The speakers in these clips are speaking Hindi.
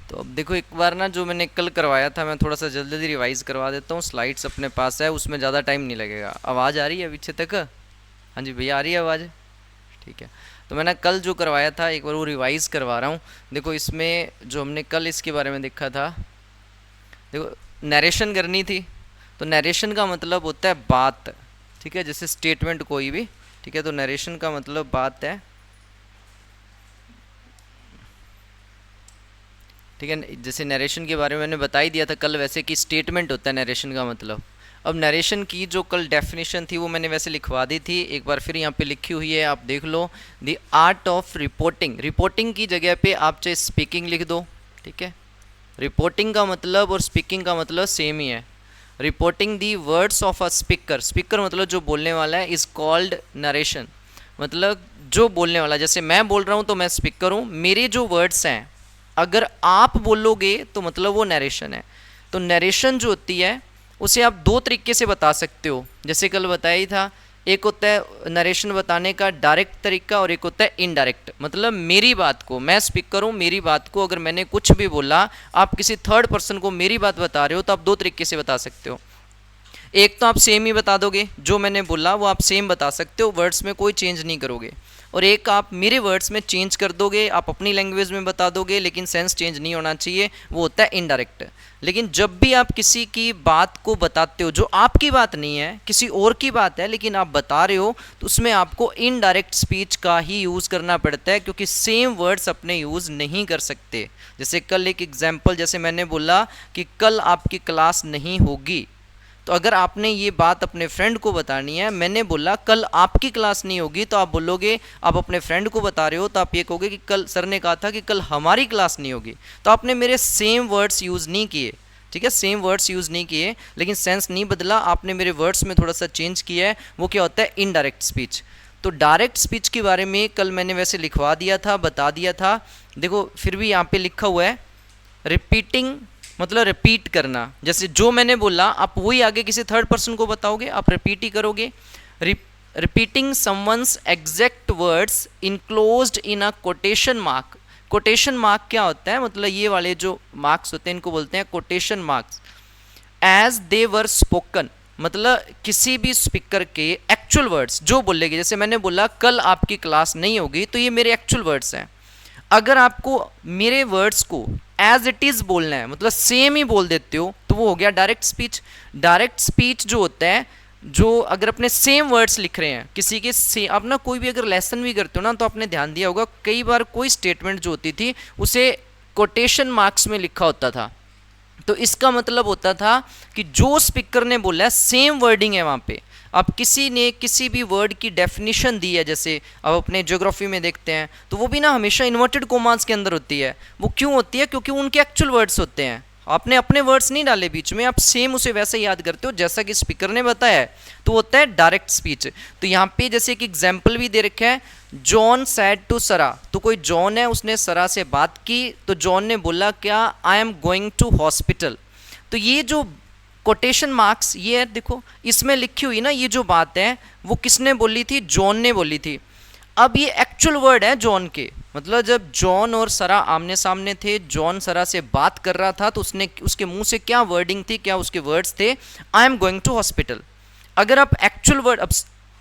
तो अब देखो एक बार ना जो मैंने कल करवाया था मैं थोड़ा सा जल्दी जल्दी रिवाइज करवा देता हूँ। स्लाइड्स अपने पास है, उसमें ज़्यादा टाइम नहीं लगेगा। आवाज़ आ रही है पीछे तक? हाँ जी भैया, आ रही है आवाज़? ठीक है। तो मैंने कल जो करवाया था एक बार वो रिवाइज करवा रहा हूँ। देखो इसमें जो हमने कल इसके बारे में देखा था, देखो नरेशन करनी थी। तो नरेशन का मतलब होता है बात, ठीक है, जैसे स्टेटमेंट कोई भी, ठीक है। तो नरेशन का मतलब बात है, ठीक है। जैसे नरेशन के बारे में मैंने बता ही दिया था कल वैसे कि स्टेटमेंट होता है नरेशन का मतलब। अब नरेशन की जो कल डेफिनेशन थी वो मैंने वैसे लिखवा दी थी, एक बार फिर यहाँ पे लिखी हुई है, आप देख लो। The art of reporting, reporting की जगह पे आप चाहे स्पीकिंग लिख दो, ठीक है। रिपोर्टिंग का मतलब और स्पीकिंग का मतलब सेम ही है। Reporting the words of a speaker, speaker मतलब जो बोलने वाला है, इज़ कॉल्ड नरेशन। मतलब जो बोलने वाला, जैसे मैं बोल रहा हूँ तो मैं स्पीकर हूँ, मेरे जो वर्ड्स हैं अगर आप बोलोगे तो मतलब वो नरेशन है। तो नरेशन जो होती है उसे आप दो तरीके से बता सकते हो, जैसे कल बताया ही था। एक होता है नरेशन बताने का डायरेक्ट तरीका और एक होता है इनडायरेक्ट। मतलब मेरी बात को, मैं स्पीकर हूँ, मेरी बात को अगर मैंने कुछ भी बोला, आप किसी थर्ड पर्सन को मेरी बात बता रहे हो तो आप दो तरीके से बता सकते हो। एक तो आप सेम ही बता दोगे, जो मैंने बोला वो आप सेम बता सकते हो, वर्ड्स में कोई चेंज नहीं करोगे। और एक आप मेरे वर्ड्स में चेंज कर दोगे, आप अपनी लैंग्वेज में बता दोगे लेकिन सेंस चेंज नहीं होना चाहिए, वो होता है इनडायरेक्ट। लेकिन जब भी आप किसी की बात को बताते हो जो आपकी बात नहीं है, किसी और की बात है लेकिन आप बता रहे हो, तो उसमें आपको इनडायरेक्ट स्पीच का ही यूज़ करना पड़ता है, क्योंकि सेम वर्ड्स अपने यूज़ नहीं कर सकते। जैसे कल एक एग्जाम्पल, जैसे मैंने बोला कि कल आपकी क्लास नहीं होगी, तो अगर आपने ये बात अपने फ्रेंड को बतानी है, मैंने बोला कल आपकी क्लास नहीं होगी, तो आप बोलोगे, आप अपने फ्रेंड को बता रहे हो तो आप ये कहोगे कि कल सर ने कहा था कि कल हमारी क्लास नहीं होगी। तो आपने मेरे सेम वर्ड्स यूज़ नहीं किए, ठीक है, सेम वर्ड्स यूज़ नहीं किए, लेकिन सेंस नहीं बदला, आपने मेरे वर्ड्स में थोड़ा सा चेंज किया है। वो क्या होता है? Indirect speech. तो डायरेक्ट स्पीच के बारे में कल मैंने वैसे लिखवा दिया था, बता दिया था। देखो फिर भी यहाँ पे लिखा हुआ है रिपीटिंग, मतलब रिपीट करना। जैसे जो मैंने बोला आप वही आगे किसी थर्ड पर्सन को बताओगे, आप रिपीट ही करोगे। Repeating someone's exact words enclosed in a quotation mark. Quotation mark क्या होता है? मतलब ये वाले जो मार्क्स होते हैं इनको बोलते हैं quotation marks. As they were spoken, मतलब किसी भी स्पीकर के एक्चुअल वर्ड्स जो बोलेंगे, जैसे मैंने बोला कल आपकी क्लास नहीं होगी, तो ये मेरे एक्चुअल वर्ड्स हैं। अगर आपको मेरे वर्ड्स को एज इट इज़ बोलना है, मतलब सेम ही बोल देते हो, तो वो हो गया डायरेक्ट स्पीच। डायरेक्ट स्पीच जो होता है, जो अगर अपने सेम वर्ड्स लिख रहे हैं किसी के से, आप ना कोई भी अगर लेसन भी करते हो ना, तो आपने ध्यान दिया होगा कई बार कोई स्टेटमेंट जो होती थी उसे कोटेशन मार्क्स में लिखा होता था। तो इसका मतलब होता था कि जो स्पीकर ने बोला है सेम वर्डिंग है वहाँ पे। अब किसी ने किसी भी वर्ड की डेफिनेशन दी है, जैसे अब अपने ज्योग्राफी में देखते हैं, तो वो भी ना हमेशा इन्वर्टेड कोमास के अंदर होती है। वो क्यों होती है? क्योंकि उनके एक्चुअल वर्ड्स होते हैं, आपने अपने वर्ड्स नहीं डाले बीच में, आप सेम उसे वैसे याद करते हो जैसा कि स्पीकर ने बताया है, तो होता है डायरेक्ट स्पीच। तो यहाँ पे जैसे एक एग्जाम्पल भी दे रखा है, जॉन सैड टू सरा। तो कोई जॉन है, उसने सरा से बात की, तो जॉन ने बोला क्या? I am going to hospital. तो ये जो कोटेशन मार्क्स ये है, देखो इसमें लिखी हुई ना, ये जो बात है वो किसने बोली थी? जॉन ने बोली थी। अब ये एक्चुअल वर्ड है जॉन के, मतलब जब जॉन और सरा आमने सामने थे, जॉन सरा से बात कर रहा था, तो उसने उसके मुंह से क्या वर्डिंग थी, क्या उसके वर्ड्स थे? I am going to hospital. अगर आप एक्चुअल वर्ड, अब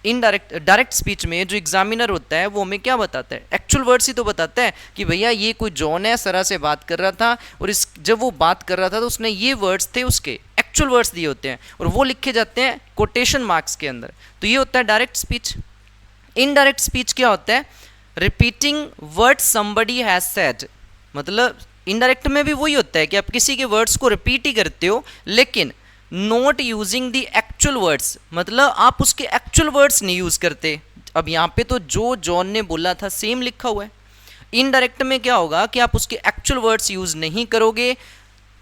इनडायरेक्ट डायरेक्ट स्पीच में जो एग्जामिनर होता है वो हमें क्या बताता है? एक्चुअल वर्ड्स ही तो बताता है कि भैया ये कोई जॉन है, सरा से बात कर रहा था, और इस जब वो बात कर रहा था तो उसने ये वर्ड्स थे, उसके एक्चुअल वर्ड्स दिए होते हैं और वो लिखे जाते हैं कोटेशन मार्क्स के अंदर। तो ये होता है डायरेक्ट स्पीच। इनडायरेक्ट स्पीच क्या होता है? Repeating word somebody has said. मतलब इनडायरेक्ट में भी वही होता है कि आप किसी के वर्ड्स को रिपीट ही करते हो, लेकिन not using the actual words, मतलब आप उसके एक्चुअल वर्ड्स नहीं यूज करते। अब यहाँ पे तो जो जॉन ने बोला था सेम लिखा हुआ है। इनडायरेक्ट में क्या होगा कि आप उसके एक्चुअल वर्ड्स यूज नहीं करोगे,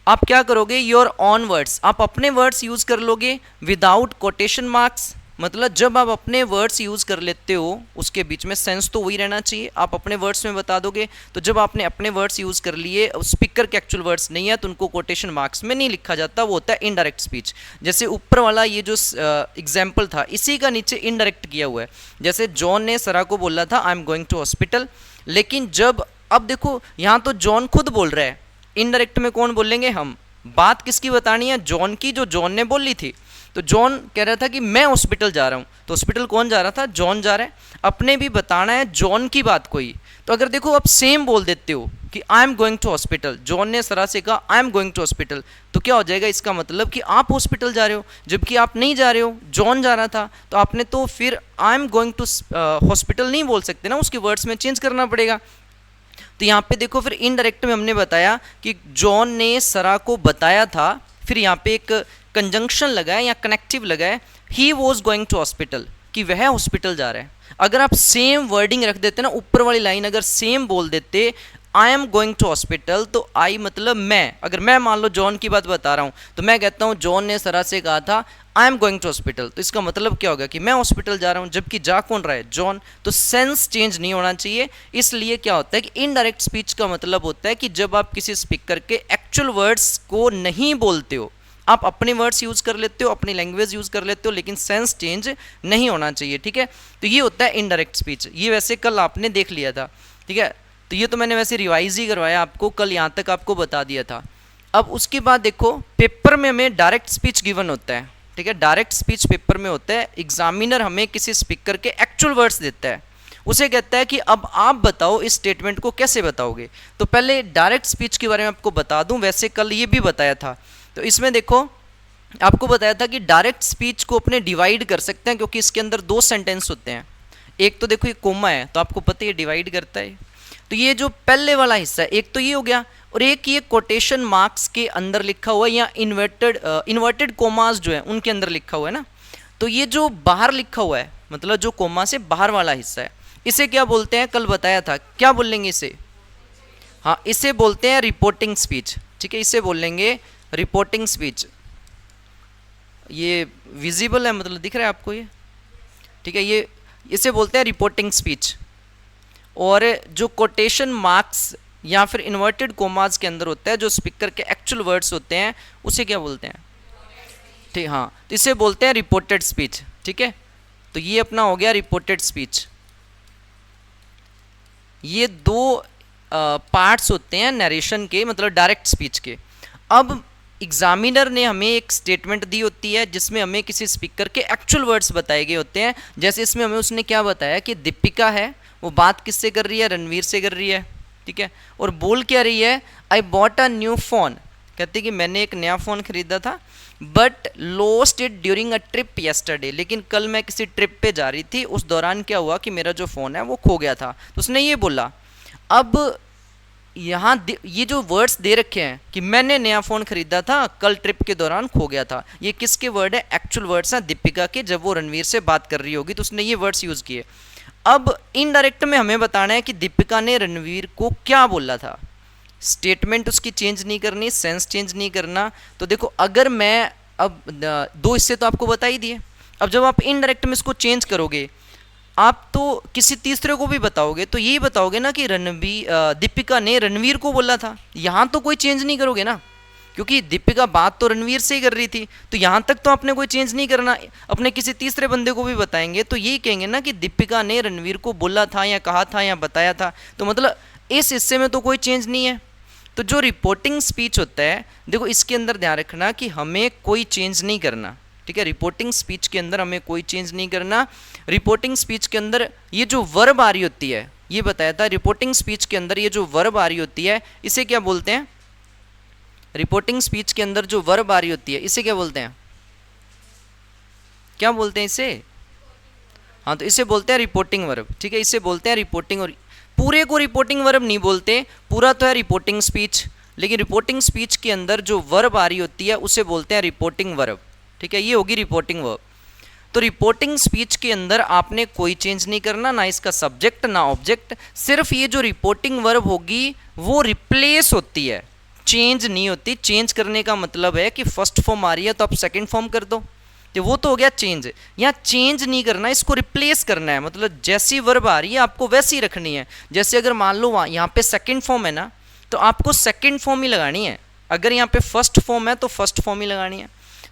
आप क्या करोगे? योर ऑन वर्ड्स, आप अपने वर्ड्स यूज कर लोगे विदाउट कोटेशन मार्क्स। मतलब जब आप अपने वर्ड्स यूज़ कर लेते हो उसके बीच में सेंस तो वही रहना चाहिए, आप अपने वर्ड्स में बता दोगे। तो जब आपने अपने वर्ड्स यूज़ कर लिए, स्पीकर के एक्चुअल वर्ड्स नहीं है, तो उनको कोटेशन मार्क्स में नहीं लिखा जाता, वो होता है इनडायरेक्ट स्पीच। जैसे ऊपर वाला ये जो एग्जाम्पल था, इसी का नीचे इनडायरेक्ट किया हुआ है। जैसे जॉन ने सरा को बोला था I am going to hospital, लेकिन जब, अब देखो यहाँ तो जॉन खुद बोल रहा है इनडायरेक्ट में कौन बोलेंगे हम। बात किसकी बतानी है, जॉन की, जो जॉन ने बोली थी। तो जॉन कह रहा था कि मैं हॉस्पिटल जा रहा हूँ, तो हॉस्पिटल कौन जा रहा था, जॉन जा रहा है। अपने भी बताना है जॉन की बात कोई। तो अगर देखो आप सेम बोल देते हो कि I am going to hospital, John ने सरा से कहा I am going to hospital, तो क्या हो जाएगा, इसका मतलब कि आप हॉस्पिटल जा रहे हो, जबकि आप नहीं जा रहे हो, जॉन जा रहा था। तो आपने तो फिर I am going to hospital नहीं बोल सकते ना, उसके वर्ड्स में चेंज करना पड़ेगा। तो यहाँ पे देखो फिर इनडायरेक्ट में हमने बताया कि जॉन ने सरा को बताया था, फिर यहाँ पे एक कंजंक्शन लगाए या कनेक्टिव लगाए, he was going to hospital, कि वह हॉस्पिटल जा रहा है। अगर आप सेम वर्डिंग रख देते ना, ऊपर वाली लाइन अगर सेम बोल देते I am going to hospital, तो आई मतलब मैं, अगर मैं मान लो जॉन की बात बता रहा हूँ तो मैं कहता हूँ जॉन ने सरा से कहा था I am going to hospital, तो इसका मतलब क्या होगा कि मैं हॉस्पिटल जा रहा हूँ, जबकि जा कौन रहा है, जॉन। तो सेंस चेंज नहीं होना चाहिए। इसलिए क्या होता है कि इनडायरेक्ट स्पीच का मतलब होता है कि जब आप किसी स्पीकर के एक्चुअल वर्ड्स को नहीं बोलते हो, आप अपने वर्ड्स यूज़ कर लेते हो, अपनी लैंग्वेज यूज़ कर लेते हो, लेकिन सेंस चेंज नहीं होना चाहिए, ठीक है। तो ये होता है इनडायरेक्ट स्पीच। ये वैसे कल आपने देख लिया था, ठीक है। तो ये तो मैंने वैसे रिवाइज ही करवाया आपको, कल यहाँ तक आपको बता दिया था। अब उसके बाद देखो पेपर में हमें डायरेक्ट स्पीच गिवन होता है, ठीक है। डायरेक्ट स्पीच पेपर में होता है, एग्जामिनर हमें किसी स्पीकर के एक्चुअल वर्ड्स देता है, उसे कहता है कि अब आप बताओ इस स्टेटमेंट को कैसे बताओगे। तो पहले डायरेक्ट स्पीच के बारे में आपको बता दूं, वैसे कल ये भी बताया था। तो इसमें देखो आपको बताया था कि डायरेक्ट स्पीच को अपने डिवाइड कर सकते हैं, क्योंकि इसके अंदर दो सेंटेंस होते हैं। एक तो देखो ये कोमा है, तो आपको पता है ये डिवाइड करता है। तो ये जो पहले वाला हिस्सा है, एक तो ये हो गया, और एक ये कोटेशन मार्क्स के अंदर लिखा हुआ है, या इन्वर्टेड कोमास जो है उनके अंदर लिखा हुआ है ना। तो ये जो बाहर लिखा हुआ है, मतलब जो कोमा से बाहर वाला हिस्सा है, इसे क्या बोलते हैं, कल बताया था, क्या बोलेंगे इसे, हाँ इसे बोलते हैं रिपोर्टिंग स्पीच, ठीक है। इसे बोलेंगे रिपोर्टिंग स्पीच। ये विजिबल है, मतलब दिख रहा है आपको ये, ठीक है। ये इसे बोलते हैं रिपोर्टिंग स्पीच। और जो कोटेशन मार्क्स या फिर इन्वर्टेड कोमास के अंदर होता है, जो स्पीकर के एक्चुअल वर्ड्स होते हैं, उसे क्या बोलते हैं, ठीक, हाँ, तो इसे बोलते हैं रिपोर्टेड स्पीच, ठीक है। तो ये अपना हो गया रिपोर्टेड स्पीच। ये दो पार्ट्स होते हैं नरेशन के, मतलब डायरेक्ट स्पीच के। अब एग्जामिनर ने हमें एक स्टेटमेंट दी होती है जिसमें हमें किसी स्पीकर के एक्चुअल वर्ड्स बताए गए होते हैं। जैसे इसमें हमें उसने क्या बताया कि दीपिका है, वो बात किससे कर रही है, रणवीर से कर रही है, ठीक है। और बोल क्या रही है, आई बॉट अ न्यू फ़ोन, कहती कि मैंने एक नया फ़ोन खरीदा था, but lost it during a trip yesterday, लेकिन कल मैं किसी ट्रिप पे जा रही थी, उस दौरान क्या हुआ कि मेरा जो फ़ोन है वो खो गया था। तो उसने ये बोला। अब यहाँ ये जो वर्ड्स दे रखे हैं कि मैंने नया फ़ोन खरीदा था, कल ट्रिप के दौरान खो गया था, ये किसके वर्ड है, एक्चुअल वर्ड्स हैं दीपिका के। जब वो रणवीर से बात कर रही होगी तो उसने ये वर्ड्स यूज़ किए। अब इनडायरेक्ट में हमें बताना है कि दीपिका ने रणवीर को क्या बोला था। स्टेटमेंट उसकी चेंज नहीं करनी, सेंस चेंज नहीं करना। तो देखो अगर मैं अब दो हिस्से तो आपको बता ही दिए, अब जब आप इनडायरेक्ट में इसको चेंज करोगे, आप तो किसी तीसरे को भी बताओगे तो यही बताओगे ना कि दीपिका ने रणवीर को बोला था। यहाँ तो कोई चेंज नहीं करोगे ना, क्योंकि दीपिका बात तो रणवीर से ही कर रही थी, तो यहाँ तक तो आपने कोई चेंज नहीं करना। अपने किसी तीसरे बंदे को भी बताएंगे तो यही कहेंगे ना कि दीपिका ने रणवीर को बोला था या कहा था या बताया था, तो मतलब इस हिस्से में तो कोई चेंज नहीं है। तो जो रिपोर्टिंग स्पीच होता है, देखो इसके अंदर ध्यान रखना कि हमें कोई चेंज नहीं करना, ठीक है। रिपोर्टिंग स्पीच के अंदर हमें कोई चेंज नहीं करना। रिपोर्टिंग स्पीच के अंदर ये जो वर्ब आ रही होती है, ये बताया था, रिपोर्टिंग स्पीच के अंदर ये जो वर्ब आ रही होती है इसे क्या बोलते हैं, रिपोर्टिंग स्पीच के अंदर जो वर्ब आ रही होती है इसे क्या बोलते हैं, क्या बोलते हैं इसे, हाँ तो इसे बोलते हैं रिपोर्टिंग वर्ब, ठीक है। इसे बोलते हैं रिपोर्टिंग, और पूरे को रिपोर्टिंग वर्ब नहीं बोलते, पूरा तो है रिपोर्टिंग स्पीच, लेकिन रिपोर्टिंग स्पीच के अंदर जो वर्ब आ रही होती है उसे बोलते हैं रिपोर्टिंग वर्ब, ठीक है। ये होगी रिपोर्टिंग वर्ब। तो रिपोर्टिंग स्पीच के अंदर आपने कोई चेंज नहीं करना, ना इसका सब्जेक्ट ना ऑब्जेक्ट, सिर्फ ये जो रिपोर्टिंग वर्ब होगी वो रिप्लेस होती है, चेंज नहीं होती। चेंज करने का मतलब है कि फर्स्ट फॉर्म आ रही है तो आप सेकंड फॉर्म कर दो, तो वो तो हो गया चेंज। यहाँ चेंज नहीं करना, इसको रिप्लेस करना है, मतलब जैसी वर्ब आ रही है आपको वैसी रखनी है। जैसे अगर मान लो यहाँ पे सेकंड फॉर्म है ना, तो आपको सेकंड फॉर्म ही लगानी है, अगर यहाँ पे फर्स्ट फॉर्म है तो फर्स्ट फॉर्म ही लगानी है।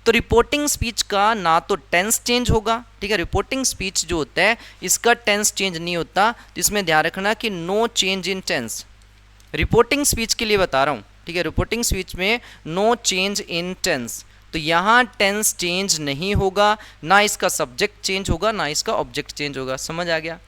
तो रिपोर्टिंग स्पीच का ना तो टेंस चेंज होगा, ठीक है। रिपोर्टिंग स्पीच जो होता है इसका टेंस चेंज नहीं होता, तो इसमें ध्यान रखना कि no change in tense. Reporting speech के लिए बता रहा हूँ, ठीक है, रिपोर्टिंग स्पीच में नो चेंज इन टेंस, तो यहाँ टेंस चेंज नहीं होगा, ना इसका सब्जेक्ट चेंज होगा, ना इसका ऑब्जेक्ट चेंज होगा। समझ आ गया?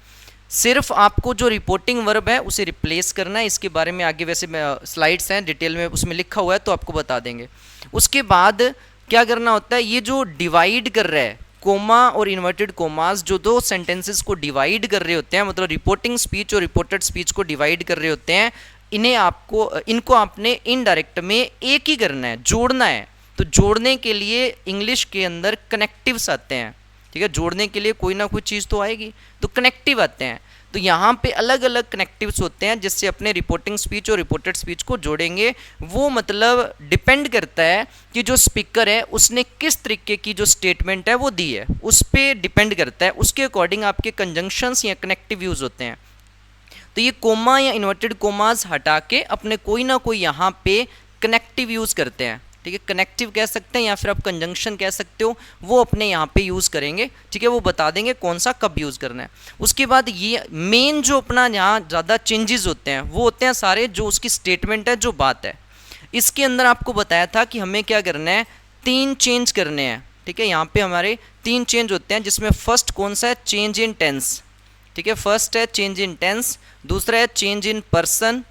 सिर्फ आपको जो रिपोर्टिंग वर्ब है उसे रिप्लेस करना है। इसके बारे में आगे वैसे स्लाइड्स हैं डिटेल में, उसमें लिखा हुआ है तो आपको बता देंगे। उसके बाद क्या करना होता है, ये जो डिवाइड कर रहा है कोमा और इन्वर्टेड कोमास, जो दो सेंटेंसेस को डिवाइड कर रहे होते हैं, मतलब रिपोर्टिंग स्पीच और रिपोर्टेड स्पीच को डिवाइड कर रहे होते हैं, इनको आपने इनडायरेक्ट में एक ही करना है, जोड़ना है। तो जोड़ने के लिए इंग्लिश के अंदर कनेक्टिव्स आते हैं, ठीक है, जोड़ने के लिए कोई ना कोई चीज़ तो आएगी, तो कनेक्टिव आते हैं। तो यहाँ पे अलग अलग कनेक्टिव्स होते हैं जिससे अपने रिपोर्टिंग स्पीच और रिपोर्टेड स्पीच को जोड़ेंगे। वो मतलब डिपेंड करता है कि जो स्पीकर है उसने किस तरीके की जो स्टेटमेंट है वो दी है, उस पर डिपेंड करता है, उसके अकॉर्डिंग आपके कंजंक्शंस या कनेक्टिव यूज होते हैं। तो ये कोमा या इन्वर्टेड कोमास हटा के अपने कोई ना कोई यहाँ पे कनेक्टिव यूज करते हैं, ठीक है, कनेक्टिव कह सकते हैं या फिर आप कंजंक्शन कह सकते हो, वो अपने यहाँ पे यूज़ करेंगे, ठीक है, वो बता देंगे कौन सा कब यूज़ करना है। उसके बाद ये मेन जो अपना यहाँ ज़्यादा चेंजेस होते हैं वो होते हैं सारे जो उसकी स्टेटमेंट है, जो बात है। इसके अंदर आपको बताया था कि हमें क्या करना है, 3 चेंज करने हैं, ठीक है, यहाँ पे हमारे 3 चेंज होते हैं, जिसमें फर्स्ट कौन सा है, चेंज इन टेंस, ठीक है, फर्स्ट है चेंज इन टेंस, दूसरा है चेंज इन पर्सन,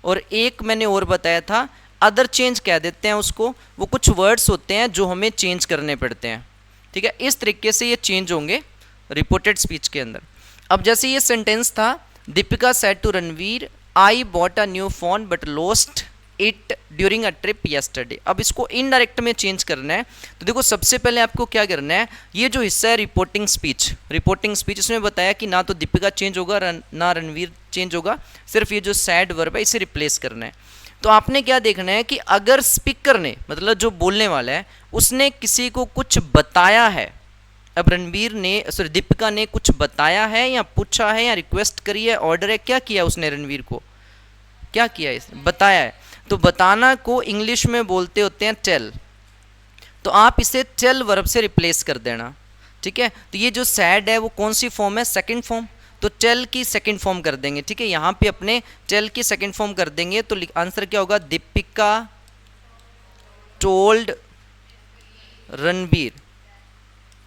और एक मैंने और बताया था अदर चेंज कह देते हैं उसको, वो कुछ वर्ड्स होते हैं जो हमें चेंज करने पड़ते हैं, ठीक है। इस तरीके से ये चेंज होंगे रिपोर्टेड स्पीच के अंदर। अब जैसे ये सेंटेंस था, Deepika said to Ranveer I bought a new phone but lost it during a trip yesterday. अब इसको इनडायरेक्ट में चेंज करना है, तो देखो सबसे पहले आपको क्या करना है, ये जो हिस्सा है रिपोर्टिंग स्पीच इसमें बताया कि ना तो दीपिका चेंज होगा ना रणवीर चेंज होगा, सिर्फ ये जो सैड वर्ब है इसे रिप्लेस करना है। तो आपने क्या देखना है कि अगर स्पीकर ने, मतलब जो बोलने वाला है, उसने किसी को कुछ बताया है, अब दीपिका ने कुछ बताया है या पूछा है या रिक्वेस्ट करी है, ऑर्डर है, क्या किया उसने रणवीर को, क्या किया इसने, बताया है। तो बताना को इंग्लिश में बोलते होते हैं टेल, तो आप इसे टेल वर्ब से रिप्लेस कर देना, ठीक है। तो ये जो सैड है वो कौन सी फॉर्म है, सेकंड फॉर्म, तो टेल की सेकंड फॉर्म कर देंगे, ठीक है, यहाँ पे अपने टेल की सेकंड फॉर्म कर देंगे, तो आंसर क्या होगा, दीपिका टोल्ड रणवीर,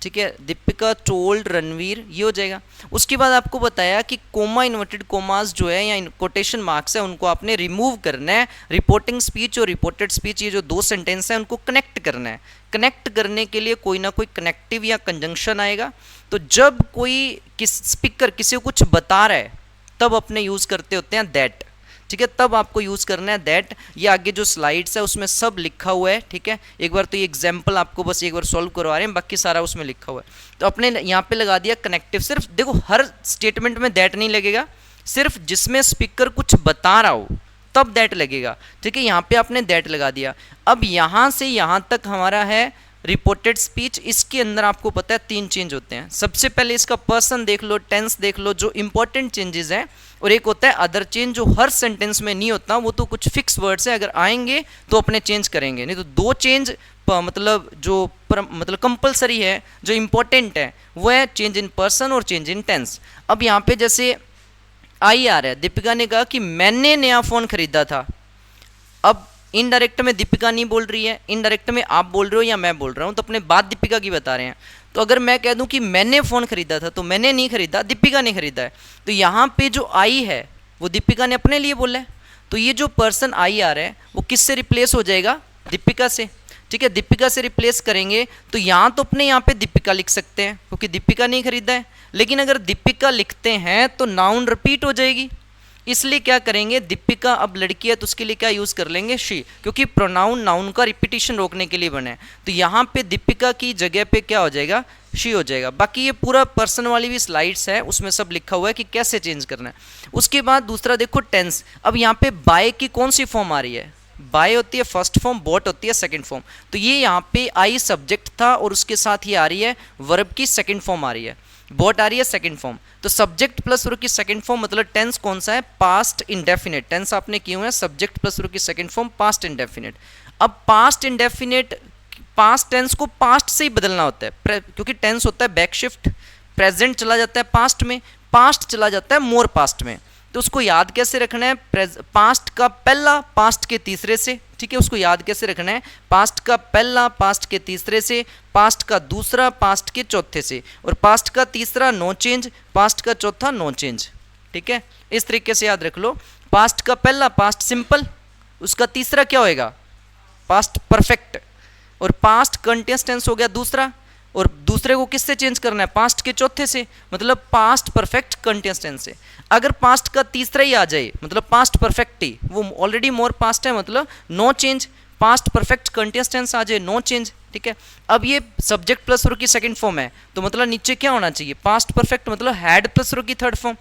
ठीक है, दीपिका टोल्ड रणवीर, ये हो जाएगा। उसके बाद आपको बताया कि कोमा इन्वर्टेड कोमास जो है या कोटेशन मार्क्स है उनको आपने रिमूव करना है। रिपोर्टिंग स्पीच और रिपोर्टेड स्पीच, ये जो 2 सेंटेंस है उनको कनेक्ट करना है। कनेक्ट करने के लिए कोई ना कोई कनेक्टिव या कंजंक्शन आएगा। तो जब कोई स्पीकर किसी को कुछ बता रहा है तब अपने यूज़ करते होते हैं दैट, ठीक है, तब आपको यूज़ करना है दैट। ये आगे जो स्लाइड्स है उसमें सब लिखा हुआ है, ठीक है, एक बार तो ये एग्जाम्पल आपको बस एक बार सॉल्व करवा रहे हैं, बाकी सारा उसमें लिखा हुआ है। तो अपने यहाँ पे लगा दिया कनेक्टिव। सिर्फ देखो हर स्टेटमेंट में दैट नहीं लगेगा, सिर्फ जिसमें स्पीकर कुछ बता रहा हो तब दैट लगेगा, ठीक है, यहाँ पे आपने दैट लगा दिया। अब यहाँ से यहाँ तक हमारा है रिपोर्टेड स्पीच। इसके अंदर आपको पता है 3 चेंज होते हैं। सबसे पहले इसका पर्सन देख लो, टेंस देख लो, जो इंपॉर्टेंट चेंजेस हैं, और एक होता है अदर चेंज जो हर सेंटेंस में नहीं होता, वो तो कुछ फिक्स वर्ड्स है, अगर आएंगे तो अपने चेंज करेंगे, नहीं तो 2 चेंज मतलब जो मतलब कंपलसरी है, जो इंपॉर्टेंट है, वो है चेंज इन पर्सन और चेंज इन टेंस। अब यहाँ पे जैसे आई आ रहा है, दीपिका ने कहा कि मैंने नया फ़ोन खरीदा था। अब इनडायरेक्ट में दीपिका नहीं बोल रही है, इनडायरेक्ट में आप बोल रहे हो या मैं बोल रहा हूँ, तो अपने बात दीपिका की बता रहे हैं। तो अगर मैं कह दूं कि मैंने फ़ोन खरीदा था, तो मैंने नहीं खरीदा, दीपिका ने खरीदा है। तो यहाँ पे जो आई है वो दीपिका ने अपने लिए बोला है, तो ये जो पर्सन आई आ रहा है वो किससे रिप्लेस हो जाएगा, दीपिका से, ठीक है, दीपिका से रिप्लेस करेंगे। तो यहाँ तो अपने यहाँ पे दीपिका लिख सकते हैं क्योंकि दीपिका नहीं खरीदा है, लेकिन अगर दीपिका लिखते हैं तो नाउन रिपीट हो जाएगी, इसलिए क्या करेंगे, दीपिका अब लड़की है तो उसके लिए क्या यूज़ कर लेंगे, शी, क्योंकि प्रोनाउन नाउन का रिपीटिशन रोकने के लिए बना है। तो यहाँ पे दीपिका की जगह पे क्या हो जाएगा, शी हो जाएगा। बाकी ये पूरा पर्सन वाली भी स्लाइड्स है, उसमें सब लिखा हुआ है कि कैसे चेंज करना है। उसके बाद दूसरा देखो टेंस। अब यहाँ पे बाय की कौन सी फॉर्म आ रही है, बाय होती है फर्स्ट फॉर्म, बॉट होती है सेकंड फॉर्म। तो ये यहाँ पे आई सब्जेक्ट था और उसके साथ ही आ रही है वर्ब की सेकंड फॉर्म आ रही है, बॉट आ रही है सेकंड फॉर्म। तो सब्जेक्ट प्लस वर्ब की सेकंड फॉर्म मतलब टेंस कौन सा है, पास्ट इंडेफिनिट। टेंस आपने किए हुए हैं सब्जेक्ट प्लस वर्ब की सेकंड फॉर्म पास्ट इंडेफिनिट। अब पास्ट इंडेफिनिट, पास्ट टेंस को पास्ट से ही बदलना होता है, क्योंकि टेंस होता है बैक शिफ्ट, प्रेजेंट चला जाता है पास्ट में, पास्ट चला जाता है मोर पास्ट में। तो उसको याद कैसे रखना है, पास्ट का पहला पास्ट के तीसरे से, ठीक है, उसको याद कैसे रखना है, पास्ट का पहला पास्ट के तीसरे से, पास्ट का दूसरा पास्ट के चौथे से, और पास्ट का तीसरा नो चेंज, पास्ट का चौथा नो चेंज, ठीक है, इस तरीके से याद रख लो। पास्ट का पहला पास्ट सिंपल, उसका तीसरा क्या होएगा, पास्ट परफेक्ट, और पास्ट कंटिन्यूअस टेंस हो गया दूसरा, और दूसरे को किससे चेंज करना है, पास्ट के चौथे से, मतलब पास्ट परफेक्ट कंटिन्यूअस टेंस से। अगर पास्ट का तीसरा ही आ जाए मतलब पास्ट परफेक्ट ही, वो ऑलरेडी मोर पास्ट है मतलब no change, past perfect continuous tense आ जाए नो चेंज, ठीक है। अब ये सब्जेक्ट प्लस वर्ब की सेकंड फॉर्म है, तो मतलब नीचे क्या होना चाहिए, पास्ट परफेक्ट मतलब हैड प्लस वर्ब की थर्ड फॉर्म।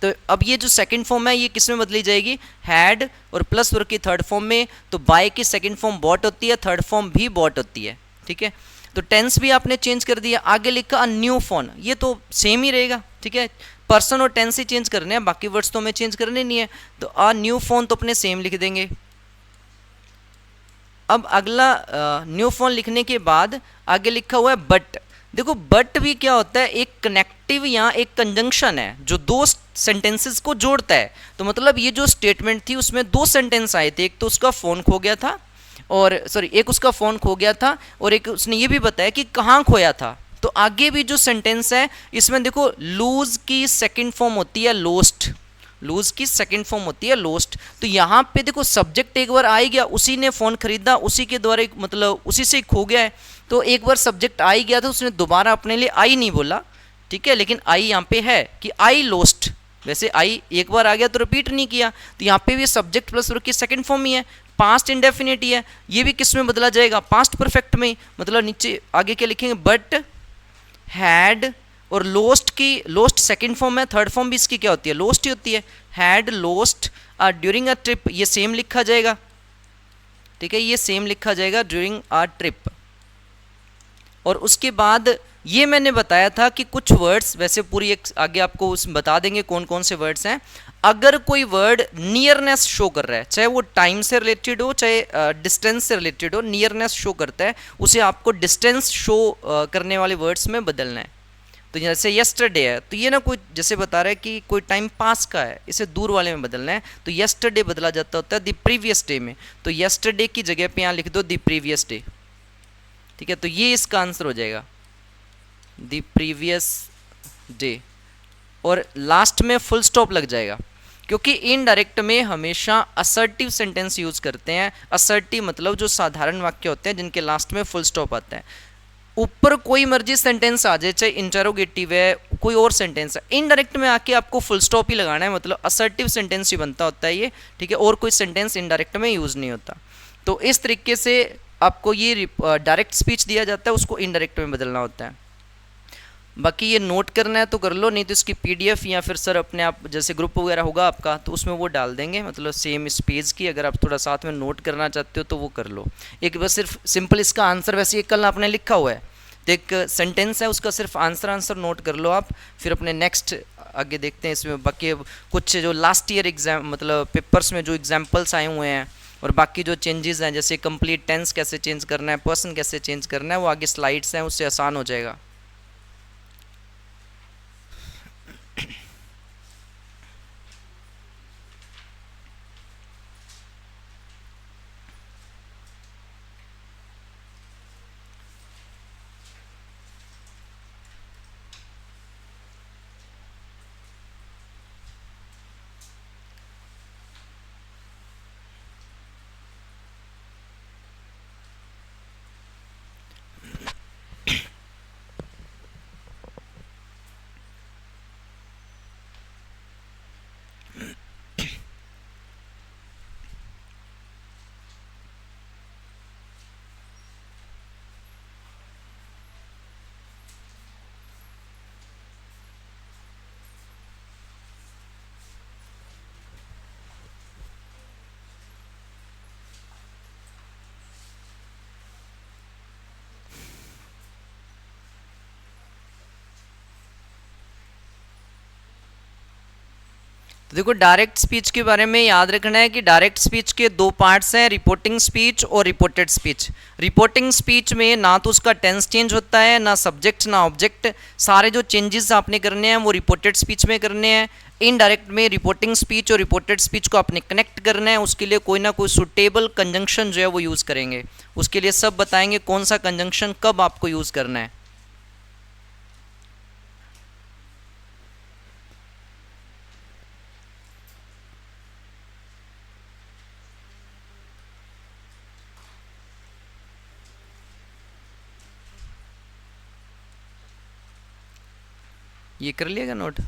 तो अब ये जो सेकंड फॉर्म है ये किस में बदली जाएगी, हैड और प्लस वर्ब की थर्ड फॉर्म में। तो बाय की सेकंड फॉर्म बॉट होती है, थर्ड फॉर्म भी बॉट होती है, ठीक है। तो टेंस भी आपने चेंज कर दिया, आगे लिखा अ न्यू फोन, ये तो सेम ही रहेगा, ठीक है, पर्सन और टेंस ही चेंज करने हैं, बाकी वर्ड्स तो हमें चेंज करने नहीं है। तो अ न्यू फोन तो अपने सेम लिख देंगे। अब अगला न्यू फोन लिखने के बाद आगे लिखा हुआ है बट। देखो बट भी क्या होता है, एक कनेक्टिव या एक कंजंक्शन है जो दो सेंटेंसेस को जोड़ता है। तो मतलब ये जो स्टेटमेंट थी उसमें दो सेंटेंस आए थे, एक तो उसका फ़ोन खो गया था, और सॉरी एक उसका फ़ोन खो गया था, और एक उसने ये भी बताया कि कहाँ खोया था। तो आगे भी जो सेंटेंस है इसमें देखो लूज की सेकंड फॉर्म होती है लोस्ट, लूज की सेकंड फॉर्म होती है लोस्ट। तो यहाँ पे देखो सब्जेक्ट एक बार आ ही गया, उसी ने फ़ोन खरीदा, उसी के द्वारा मतलब उसी से खो गया है। तो एक बार सब्जेक्ट आ ही गया था, उसने दोबारा अपने लिए आई नहीं बोला, ठीक है, लेकिन आई यहाँ पे है कि आई लोस्ट, वैसे आई एक बार आ गया तो रिपीट नहीं किया। तो यहाँ पे भी सब्जेक्ट प्लस वर्ब की सेकंड फॉर्म ही है, पास्ट इंडेफिनिट ही है। ये भी किस में बदला जाएगा, पास्ट परफेक्ट में। मतलब नीचे आगे क्या लिखेंगे, बट हैड, और लोस्ट की लोस्ट सेकंड फॉर्म है, थर्ड फॉर्म भी इसकी क्या होती है, लोस्ट ही होती है, had lost during a trip, ये सेम लिखा जाएगा, ठीक है, ये सेम लिखा जाएगा ड्यूरिंग अ ट्रिप। और उसके बाद ये मैंने बताया था कि कुछ वर्ड्स, वैसे पूरी एक आगे आपको उस बता देंगे कौन कौन से वर्ड्स हैं। अगर कोई वर्ड नियरनेस शो कर रहा है, चाहे वो टाइम से रिलेटेड हो चाहे डिस्टेंस से रिलेटेड हो, नियरनेस शो करता है, उसे आपको डिस्टेंस शो करने वाले वर्ड्स में बदलना है। तो जैसे यस्टरडे है, तो ये ना कोई जैसे बता रहा है कि कोई टाइम पास का है, इसे दूर वाले में बदलना है, तो यस्टरडे बदला जाता होता है द प्रीवियस डे में। तो यस्टरडे की जगह पे यहाँ लिख दो द प्रीवियस डे, ठीक है। तो ये इसका आंसर हो जाएगा द प्रीवियस डे, और लास्ट में फुल स्टॉप लग जाएगा, क्योंकि इनडायरेक्ट में हमेशा असर्टिव सेंटेंस यूज करते हैं। असर्टिव मतलब जो साधारण वाक्य होते हैं जिनके लास्ट में फुल स्टॉप आता है। ऊपर कोई मर्जी सेंटेंस आ जाए, चाहे इंटरोगेटिव है कोई और सेंटेंस है, इनडायरेक्ट में आके आपको फुल स्टॉप ही लगाना है, मतलब असर्टिव सेंटेंस ही बनता होता है ये, ठीक है, और कोई सेंटेंस इनडायरेक्ट में यूज़ नहीं होता। तो इस तरीके से आपको ये डायरेक्ट स्पीच दिया जाता है, उसको इनडायरेक्ट में बदलना होता है। बाकी ये नोट करना है तो कर लो, नहीं तो इसकी पीडीएफ या फिर सर अपने आप जैसे ग्रुप वगैरह होगा आपका तो उसमें वो डाल देंगे, मतलब सेम इस पेज की। अगर आप थोड़ा साथ में नोट करना चाहते हो तो वो कर लो। एक बस सिर्फ सिंपल इसका आंसर, वैसे ये कल आपने लिखा हुआ है, तो एक सेंटेंस है उसका सिर्फ आंसर नोट कर लो आप, फिर अपने नेक्स्ट आगे देखते हैं। इसमें बाकी कुछ जो लास्ट ईयर एग्जाम मतलब पेपर्स में जो एग्जाम्पल्स आए हुए हैं, और बाकी जो चेंजेस हैं जैसे कंप्लीट टेंस कैसे चेंज करना है, पर्सन कैसे चेंज करना है, वो आगे स्लाइड्स हैं, उससे आसान हो जाएगा। तो देखो डायरेक्ट स्पीच के बारे में याद रखना है कि डायरेक्ट स्पीच के दो पार्ट्स हैं, रिपोर्टिंग स्पीच और रिपोर्टेड स्पीच। रिपोर्टिंग स्पीच में ना तो उसका टेंस चेंज होता है, ना सब्जेक्ट ना ऑब्जेक्ट, सारे जो चेंजेस आपने करने हैं वो रिपोर्टेड स्पीच में करने हैं। इनडायरेक्ट में रिपोर्टिंग स्पीच और रिपोर्टेड स्पीच को आपने कनेक्ट करना है, उसके लिए कोई ना कोई सुटेबल कंजंक्शन जो है वो यूज़ करेंगे। उसके लिए सब बताएंगे कौन सा कंजंक्शन कब आपको यूज़ करना है। ये कर लिएगा नोट।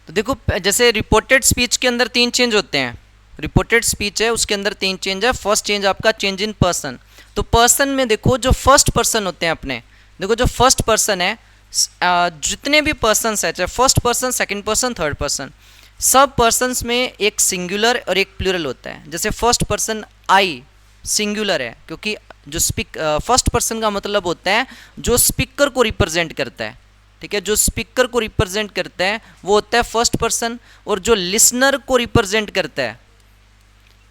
तो देखो जैसे रिपोर्टेड स्पीच के अंदर 3 चेंज होते हैं। रिपोर्टेड स्पीच है उसके अंदर 3 चेंज है। फर्स्ट चेंज आपका चेंज इन पर्सन। तो पर्सन में देखो जो फर्स्ट पर्सन होते हैं अपने, देखो जो फर्स्ट पर्सन है, जितने भी पर्सन है चाहे first person, second person, third person, सब पर्सन्स में एक सिंगुलर और एक प्लूरल होता है। जैसे फर्स्ट पर्सन आई सिंगुलर है क्योंकि जो फर्स्ट पर्सन का मतलब होता है जो स्पीकर को रिप्रेजेंट करता है, ठीक है, जो स्पीकर को रिप्रेजेंट करता है वो होता है फर्स्ट पर्सन, और जो लिसनर को रिप्रेजेंट करता है,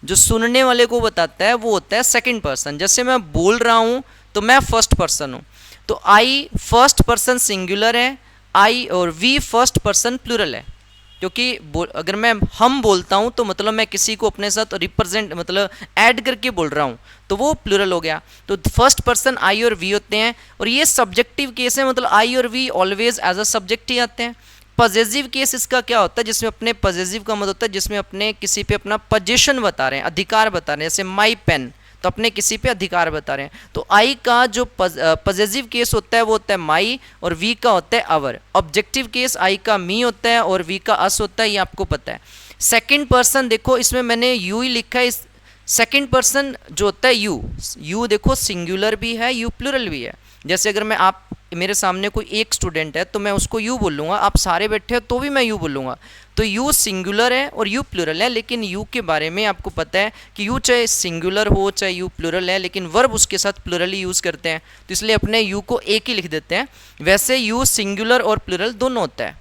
जो सुनने वाले को बताता है, वो होता है सेकंड पर्सन। जैसे मैं बोल रहा हूं तो मैं फर्स्ट पर्सन हूं, तो आई फर्स्ट पर्सन सिंगुलर है, आई और वी फर्स्ट पर्सन प्लूरल है। क्योंकि अगर मैं हम बोलता हूं तो मतलब मैं किसी को अपने साथ रिप्रेजेंट मतलब ऐड करके बोल रहा हूं, तो वो प्लूरल हो गया। तो फर्स्ट पर्सन आई और वी होते हैं, और ये सब्जेक्टिव केस है, मतलब आई और we always as a subject ही आते हैं। पॉजेसिव केस इसका क्या होता है, जिसमें अपने पॉजेसिव का मतलब होता है जिसमें अपने किसी पे अपना पोजीशन बता रहे हैं, अधिकार बता रहे हैं। जैसे माई पेन, तो अपने किसी पे अधिकार बता रहे हैं। तो आई का जो पॉजेसिव केस होता है वो होता है माई, और वी का होता है अवर। ऑब्जेक्टिव केस आई का मी होता है और वी का अस होता है, ये आपको पता है। सेकंड पर्सन देखो इसमें मैंने यू ही लिखा है। इस सेकंड पर्सन जो होता है यू, यू देखो सिंगुलर भी है, यू प्लूरल भी है। जैसे अगर मैं आप मेरे सामने कोई एक स्टूडेंट है तो मैं उसको यू बोलूँगा, आप सारे बैठे हो तो भी मैं यू बोलूँगा। तो यू सिंगुलर है और यू प्लूरल है, लेकिन यू के बारे में आपको पता है कि यू चाहे सिंगुलर हो चाहे यू प्लूरल है, लेकिन वर्ब उसके साथ प्लूरल ही यूज़ करते हैं, तो इसलिए अपने यू को एक ही लिख देते हैं। वैसे यू सिंगुलर और प्लूरल दोनों होता है।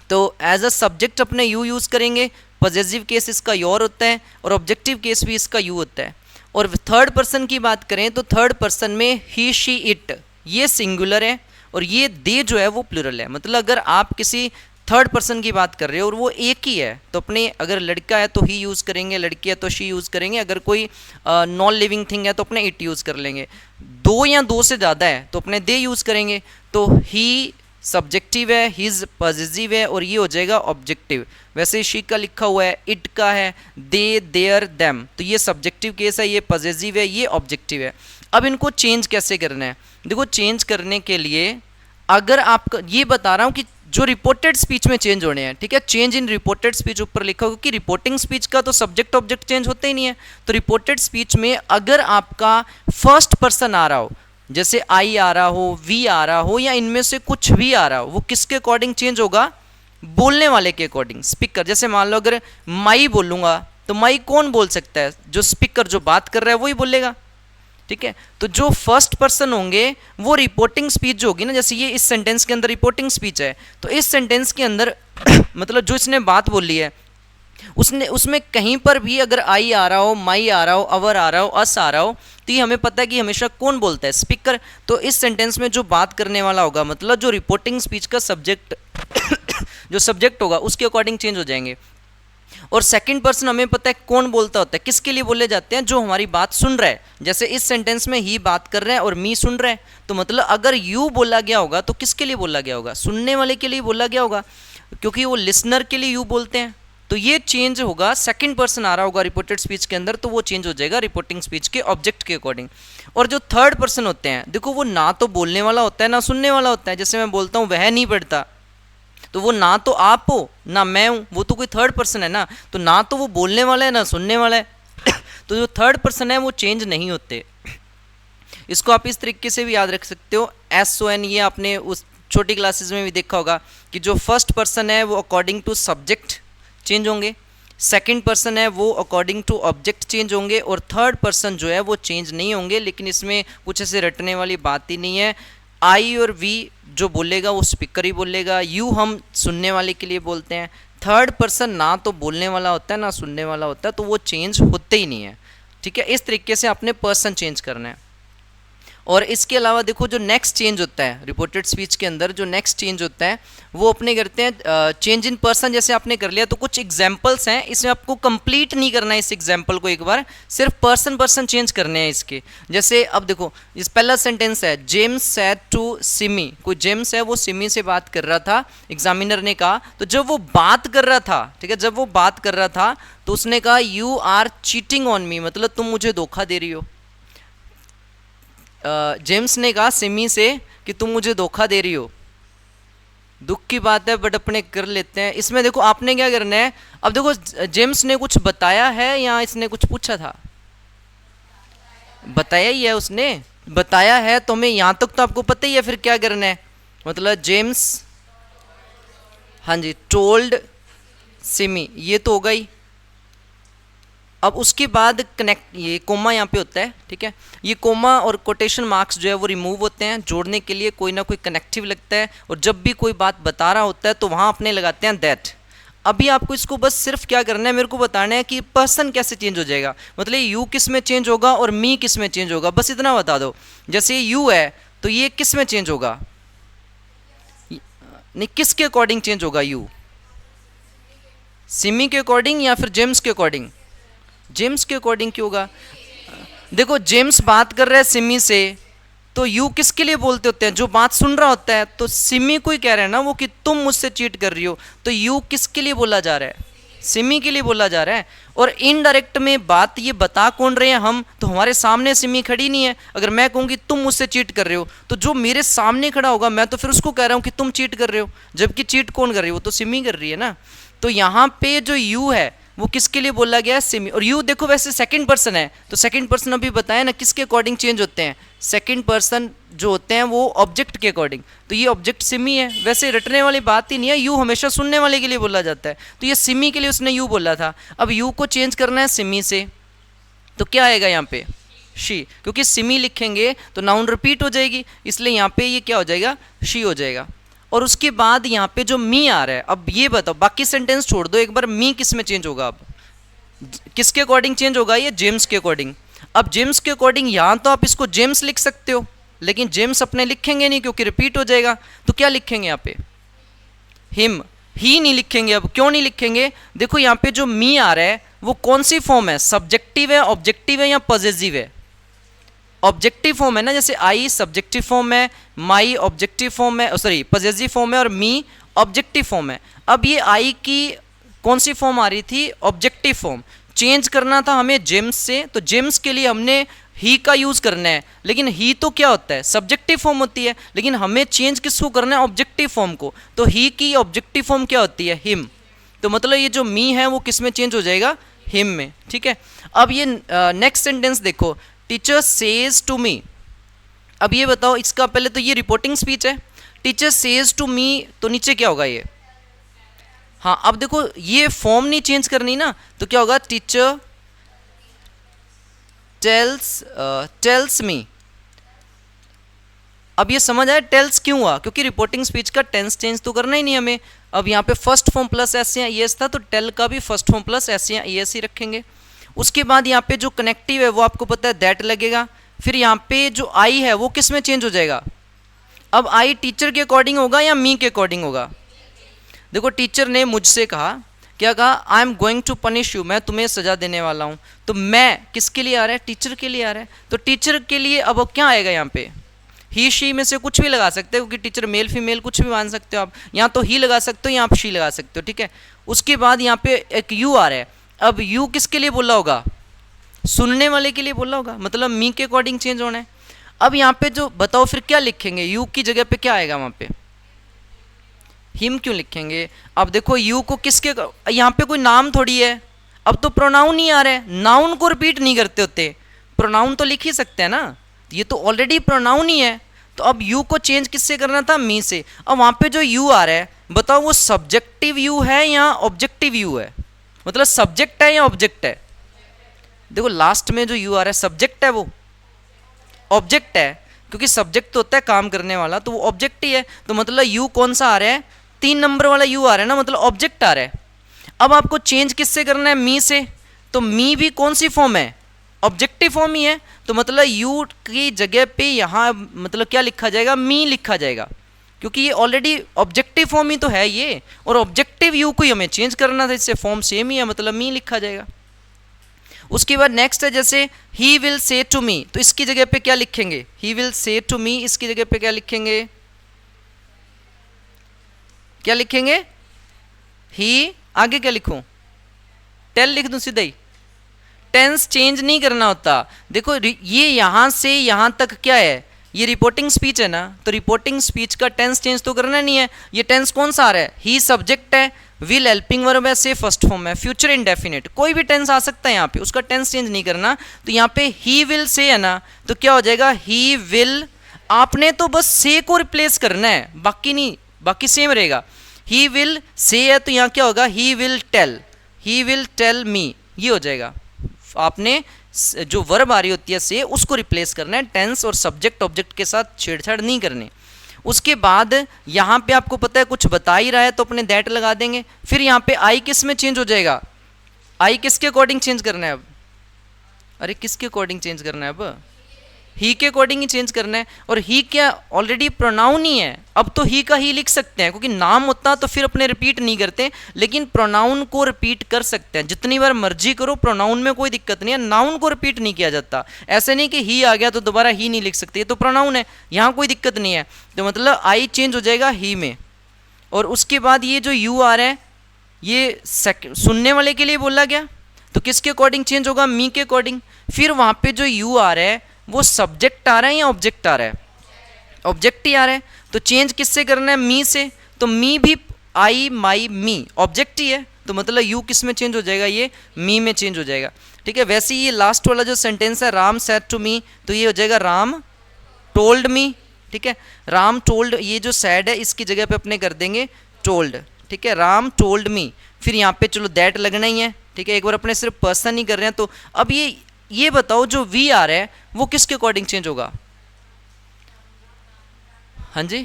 तो एज अ सब्जेक्ट अपने यू यूज़ करेंगे, पॉजेसिव केस इसका योर होता है, और ऑब्जेक्टिव केस भी इसका यू होता है। और थर्ड पर्सन की बात करें तो थर्ड पर्सन में ही शी इट, ये सिंगुलर है और ये दे जो है वो प्लूरल है। मतलब अगर आप किसी थर्ड पर्सन की बात कर रहे हो और वो एक ही है तो अपने, अगर लड़का है तो ही यूज़ करेंगे, लड़की है तो शी यूज़ करेंगे, अगर कोई नॉन लिविंग थिंग है तो अपने इट यूज़ कर लेंगे। दो या दो से ज़्यादा है तो अपने दे यूज़ करेंगे। तो ही सब्जेक्टिव है, हिज पॉजेसिव है, और ये हो जाएगा ऑब्जेक्टिव। वैसे शी का लिखा हुआ है, इट का है, दे, देयर, देम, तो ये सब्जेक्टिव केस है, ये पॉजेसिव है, ये ऑब्जेक्टिव है। अब इनको चेंज कैसे करना है, देखो चेंज करने के लिए अगर आपका ये बता रहा हूँ कि जो रिपोर्टेड स्पीच में चेंज होने हैं, ठीक है, चेंज इन रिपोर्टेड स्पीच ऊपर लिखा होगा, क्योंकि रिपोर्टिंग स्पीच का तो सब्जेक्ट ऑब्जेक्ट चेंज होता ही नहीं है। तो रिपोर्टेड स्पीच में अगर आपका फर्स्ट पर्सन आ रहा हो, जैसे आई आ रहा हो, वी आ रहा हो, या इनमें से कुछ भी आ रहा हो, वो किसके अकॉर्डिंग चेंज होगा, बोलने वाले के अकॉर्डिंग, स्पीकर। जैसे मान लो अगर माई बोलूँगा तो माई कौन बोल सकता है, जो स्पीकर जो बात कर रहा है वही बोलेगा, ठीक है। तो जो फर्स्ट पर्सन होंगे वो रिपोर्टिंग स्पीच जो होगी ना, जैसे ये इस सेंटेंस के अंदर रिपोर्टिंग स्पीच है, तो इस सेंटेंस के अंदर मतलब जो इसने बात बोली है उसने उसमें कहीं पर भी अगर आई आ रहा हो, माई आ रहा हो, अवर आ रहा हो, अस आ रहा हो, तो ये हमें पता है कि हमेशा कौन बोलता है, स्पीकर। तो इस सेंटेंस में जो बात करने वाला होगा, मतलब जो रिपोर्टिंग स्पीच का सब्जेक्ट जो सब्जेक्ट होगा उसके अकॉर्डिंग चेंज हो जाएंगे। और सेकंड पर्सन हमें पता है कौन बोलता होता है, किसके लिए बोले जाते हैं, जो हमारी बात सुन रहा है। जैसे इस सेंटेंस में ही बात कर रहे हैं और मी सुन रहा है, तो मतलब अगर यू बोला गया होगा तो किसके लिए बोला गया होगा, सुनने वाले के लिए बोला गया होगा, क्योंकि वो लिसनर के लिए यू बोलते हैं। तो ये चेंज होगा, सेकंड पर्सन आ रहा होगा रिपोर्टेड स्पीच के अंदर, तो वो चेंज हो जाएगा रिपोर्टिंग स्पीच के ऑब्जेक्ट के अकॉर्डिंग। और जो थर्ड पर्सन होते हैं, देखो वो ना तो बोलने वाला होता है ना सुनने वाला होता है। जैसे मैं बोलता हूँ वह नहीं पढ़ता, तो वो ना तो आप हो ना मैं हूँ, वो तो कोई थर्ड पर्सन है ना, तो ना तो वो बोलने वाला है ना सुनने वाला है तो जो थर्ड पर्सन है वो चेंज नहीं होते। इसको आप इस तरीके से भी याद रख सकते हो, SON। ये आपने उस छोटी क्लासेस में भी देखा होगा कि जो फर्स्ट पर्सन है वो अकॉर्डिंग टू सब्जेक्ट चेंज होंगे, सेकंड पर्सन है वो अकॉर्डिंग टू ऑब्जेक्ट चेंज होंगे, और थर्ड पर्सन जो है वो चेंज नहीं होंगे। लेकिन इसमें कुछ ऐसे रटने वाली बात ही नहीं है। आई और वी जो बोलेगा वो स्पीकर ही बोलेगा, यू हम सुनने वाले के लिए बोलते हैं। थर्ड पर्सन ना तो बोलने वाला होता है ना सुनने वाला होता है, तो वो चेंज होते ही नहीं है। ठीक है, इस तरीके से आपने पर्सन चेंज करना है। और इसके अलावा देखो जो नेक्स्ट चेंज होता है रिपोर्टेड स्पीच के अंदर, जो नेक्स्ट चेंज होता है वो अपने करते हैं चेंज इन पर्सन। जैसे आपने कर लिया तो कुछ एग्जांपल्स हैं, इसमें आपको कंप्लीट नहीं करना है इस एग्जांपल को, एक बार सिर्फ पर्सन पर्सन चेंज करने हैं इसके। जैसे अब देखो इस पहला सेंटेंस है जेम्स सेड टू सिमी, कोई जेम्स है वो सिमी से बात कर रहा था, एग्जामिनर ने कहा। तो जब वो बात कर रहा था, ठीक है, जब वो बात कर रहा था तो उसने कहा you are cheating on me, मतलब तुम मुझे धोखा दे रही हो। जेम्स ने कहा सिमी से कि तुम मुझे धोखा दे रही हो। दुख की बात है बट अपने कर लेते हैं। इसमें देखो आपने क्या करना है, अब देखो जेम्स ने कुछ बताया है या इसने कुछ पूछा था? बताया ही है, उसने बताया है तो हमें यहाँ तक तो आपको पता ही है। फिर क्या करना है, मतलब जेम्स, हाँ जी, टोल्ड सिमी, ये तो होगा ही। अब उसके बाद कनेक्ट, ये कोमा यहाँ पे होता है, ठीक है, ये कोमा और कोटेशन मार्क्स जो है वो रिमूव होते हैं, जोड़ने के लिए कोई ना कोई कनेक्टिव लगता है। और जब भी कोई बात बता रहा होता है तो वहाँ अपने लगाते हैं दैट। अभी आपको इसको बस सिर्फ क्या करना है, मेरे को बताना है कि पर्सन कैसे चेंज हो जाएगा, मतलब यू किस में चेंज होगा और मी किस में चेंज होगा, बस इतना बता दो। जैसे यू है तो ये किस में चेंज होगा, नहीं किसके अकॉर्डिंग चेंज होगा यू? सिमी के अकॉर्डिंग या फिर जेम्स के अकॉर्डिंग? जेम्स के अकॉर्डिंग क्यों होगा? देखो जेम्स बात कर रहा है सिमी से, तो यू किसके लिए बोलते होते हैं, जो बात सुन रहा होता है। तो सिमी को ही कह रहे हैं ना वो कि तुम मुझसे चीट कर रही हो, तो यू किसके लिए बोला जा रहा है? सिमी के लिए बोला जा रहा है। और इनडायरेक्ट में बात ये बता कौन रहे हैं हम, तो हमारे सामने सिमी खड़ी नहीं है। अगर मैं कहूँगी तुम मुझसे चीट कर रहे हो, तो जो मेरे सामने खड़ा होगा मैं तो फिर उसको कह रहा हूँ कि तुम चीट कर रहे हो, जबकि चीट कौन कर रही है, वो तो सिमी कर रही है ना। तो यहाँ पे जो यू है वो किसके लिए बोला गया है, सिमी। और यू देखो वैसे सेकंड पर्सन है, तो सेकंड पर्सन अभी बताया ना किसके अकॉर्डिंग चेंज होते हैं, सेकंड पर्सन जो होते हैं वो ऑब्जेक्ट के अकॉर्डिंग। तो ये ऑब्जेक्ट सिमी है, वैसे रटने वाली बात ही नहीं है, यू हमेशा सुनने वाले के लिए बोला जाता है। तो ये सिमी के लिए उसने यू बोला था। अब यू को चेंज करना है सिमी से, तो क्या आएगा यहाँ पे, शी, क्योंकि सिमी लिखेंगे तो नाउन रिपीट हो जाएगी, इसलिए यहाँ पे ये क्या हो जाएगा, शी हो जाएगा। और उसके बाद यहाँ पे जो मी आ रहा है, अब ये बताओ बाकी सेंटेंस छोड़ दो, एक बार मी किस में चेंज होगा, अब किसके अकॉर्डिंग चेंज होगा, ये जेम्स के अकॉर्डिंग। अब जेम्स के अकॉर्डिंग यहाँ तो आप इसको जेम्स लिख सकते हो, लेकिन जेम्स अपने लिखेंगे नहीं क्योंकि रिपीट हो जाएगा, तो क्या लिखेंगे यहाँ पे, हिम, ही नहीं लिखेंगे। अब क्यों नहीं लिखेंगे, देखो यहाँ पे जो मी आ रहा है वो कौन सी फॉर्म है, सब्जेक्टिव है, ऑब्जेक्टिव है या पॉजेसिव है? ऑब्जेक्टिव फॉर्म है ना, जैसे आई सब्जेक्टिव फॉर्म है, माई ऑब्जेक्टिव फॉर्म है, सॉरी पॉजेसिव फॉर्म है, और मी ऑब्जेक्टिव फॉर्म है। अब ये आई की कौन सी फॉर्म आ रही थी, ऑब्जेक्टिव फॉर्म। चेंज करना था हमें जेम्स से, तो जेम्स के लिए हमने ही का यूज करना है, लेकिन ही तो क्या होता है, सब्जेक्टिव फॉर्म होती है, लेकिन हमें चेंज किसको करना है, ऑब्जेक्टिव फॉर्म को। तो ही की ऑब्जेक्टिव फॉर्म क्या होती है, हिम। तो मतलब ये जो मी है वो किस में चेंज हो जाएगा, हिम में, ठीक है। अब ये नेक्स्ट सेंटेंस देखो, टीचर सेज टू मी। अब ये बताओ, इसका पहले तो ये रिपोर्टिंग स्पीच है, टीचर सेज टू मी, तो नीचे क्या होगा ये, हाँ अब देखो ये फॉर्म नहीं चेंज करनी ना, तो क्या होगा, टीचर टेल्स मी। अब ये समझ आया टेल्स क्यों हुआ, क्योंकि रिपोर्टिंग स्पीच का टेंस चेंज तो करना ही नहीं हमें। अब यहाँ पे फर्स्ट फॉर्म प्लस एस या ई एस था, तो टेल का भी फर्स्ट फॉर्म प्लस एस या ई एस ही रखेंगे। उसके बाद यहाँ पे जो कनेक्टिव है वो आपको पता है दैट लगेगा। फिर यहाँ पे जो आई है वो किस में चेंज हो जाएगा, अब आई टीचर के अकॉर्डिंग होगा या मी के अकॉर्डिंग होगा? देखो टीचर ने मुझसे कहा, क्या कहा, I am going to punish you, मैं तुम्हें सजा देने वाला हूँ। तो मैं किसके लिए आ रहा है, टीचर के लिए आ रहा है। तो टीचर के लिए अब क्या आएगा यहाँ पे, ही शी में से कुछ भी लगा सकते हो, क्योंकि टीचर मेल फीमेल कुछ भी मान सकते हो आप, यहाँ तो ही लगा सकते हो, यहाँ आप शी लगा सकते हो, ठीक है। उसके बाद यहाँ पे एक यू आ रहा है, अब यू किसके लिए बोला होगा, सुनने वाले के लिए बोला होगा, मतलब मी के अकॉर्डिंग चेंज होना है। अब यहाँ पे जो बताओ फिर क्या लिखेंगे, यू की जगह पे क्या आएगा, वहाँ पे हिम क्यों लिखेंगे। अब देखो यू को किसके, यहाँ पे कोई नाम थोड़ी है, अब तो प्रोनाउन ही आ रहा है, नाउन को रिपीट नहीं करते होते, प्रोनाउन तो लिख ही सकते हैं ना, ये तो ऑलरेडी प्रोनाउन ही है। तो अब यू को चेंज किससे करना था, मी से। अब वहाँ पे जो यू आ रहा है बताओ वो सब्जेक्टिव यू है या ऑब्जेक्टिव यू है, मतलब सब्जेक्ट है या ऑब्जेक्ट है? देखो लास्ट में जो यू आ रहा है सब्जेक्ट है, वो ऑब्जेक्ट है, क्योंकि सब्जेक्ट तो होता है काम करने वाला, तो वो ऑब्जेक्ट ही है। तो मतलब यू कौन सा आ रहा है? 3 नंबर वाला यू आ रहा है ना, मतलब ऑब्जेक्ट आ रहा है। अब आपको चेंज किससे करना है? मी से। तो मी भी कौन सी फॉर्म है? ऑब्जेक्टिव फॉर्म ही है। तो मतलब यू की जगह पे यहाँ मतलब क्या लिखा जाएगा? मी लिखा जाएगा, क्योंकि ये ऑलरेडी ऑब्जेक्टिव फॉर्म ही तो है ये, और ऑब्जेक्टिव यू को ही हमें चेंज करना था, इससे फॉर्म सेम ही है, मतलब मी लिखा जाएगा। उसके बाद नेक्स्ट है जैसे he will say to me, तो इसकी जगह पे क्या लिखेंगे? He will say to me, इसकी जगह पे क्या लिखेंगे? क्या लिखेंगे? ही, आगे क्या लिखूं? टेल लिख दूं सीधा ही? टेंस चेंज नहीं करना होता। देखो ये यहां से यहां तक क्या है? ये रिपोर्टिंग स्पीच है ना, तो रिपोर्टिंग स्पीच का टेंस चेंज तो करना नहीं है। ये टेंस कौन सा आ रहा है? ही सब्जेक्ट है, विल हेल्पिंग वर्ब है, से फर्स्ट फॉर्म है, फ्यूचर इंडेफिनिट, कोई भी टेंस आ सकता है यहाँ पे, उसका टेंस चेंज नहीं करना। तो यहाँ पे ही विल से है ना, तो क्या हो जाएगा? ही विल, आपने तो बस से को रिप्लेस करना है, बाकी नहीं, बाकी सेम रहेगा। ही विल से है तो यहाँ क्या होगा? He will tell, he will tell me, ये हो जाएगा। आपने जो वर्ब आ रही होती है से, उसको रिप्लेस करना है, टेंस और सब्जेक्ट ऑब्जेक्ट के साथ छेड़छाड़ नहीं करनी। उसके बाद यहाँ पे आपको पता है कुछ बता ही रहा है तो अपने दैट लगा देंगे। फिर यहाँ पे आई किस में चेंज हो जाएगा? आई किसके अकॉर्डिंग चेंज करना है अब? अरे किसके अकॉर्डिंग चेंज करना है अब? ही के अकॉर्डिंग ही चेंज करना है। और ही क्या ऑलरेडी प्रोनाउन ही है, अब तो ही का ही लिख सकते हैं, क्योंकि नाम होता तो फिर अपने रिपीट नहीं करते, लेकिन प्रोनाउन को रिपीट कर सकते हैं, जितनी बार मर्जी करो, प्रोनाउन में कोई दिक्कत नहीं है, नाउन को रिपीट नहीं किया जाता। ऐसे नहीं कि ही आ गया तो दोबारा ही नहीं लिख सकते, ये तो प्रोनाउन है, यहाँ कोई दिक्कत नहीं है। तो मतलब आई चेंज हो जाएगा ही में। और उसके बाद ये जो यू आ रहा है, ये सुनने वाले के लिए बोला गया, तो किसके अकॉर्डिंग चेंज होगा? मी के अकॉर्डिंग। फिर वहाँ पे जो यू आ रहा है वो सब्जेक्ट आ रहा है या ऑब्जेक्ट आ रहा है? ऑब्जेक्ट ही आ रहा है, तो चेंज किससे करना है? मी से। तो मी भी आई माई मी ऑब्जेक्ट ही है, तो मतलब यू किस में चेंज हो जाएगा? ये मी में चेंज हो जाएगा। ठीक है, वैसे ही ये लास्ट वाला जो सेंटेंस है राम सेड टू मी, तो ये हो जाएगा राम टोल्ड मी। ठीक है, राम टोल्ड, ये जो सैड है इसकी जगह पे अपने कर देंगे टोल्ड। ठीक है, राम टोल्ड मी। फिर यहाँ पे चलो दैट लगना ही है। ठीक है, एक बार अपने सिर्फ पर्सन ही कर रहे हैं। तो अब ये बताओ जो वी आ रहा है वो किसके अकॉर्डिंग चेंज होगा? हाँ जी,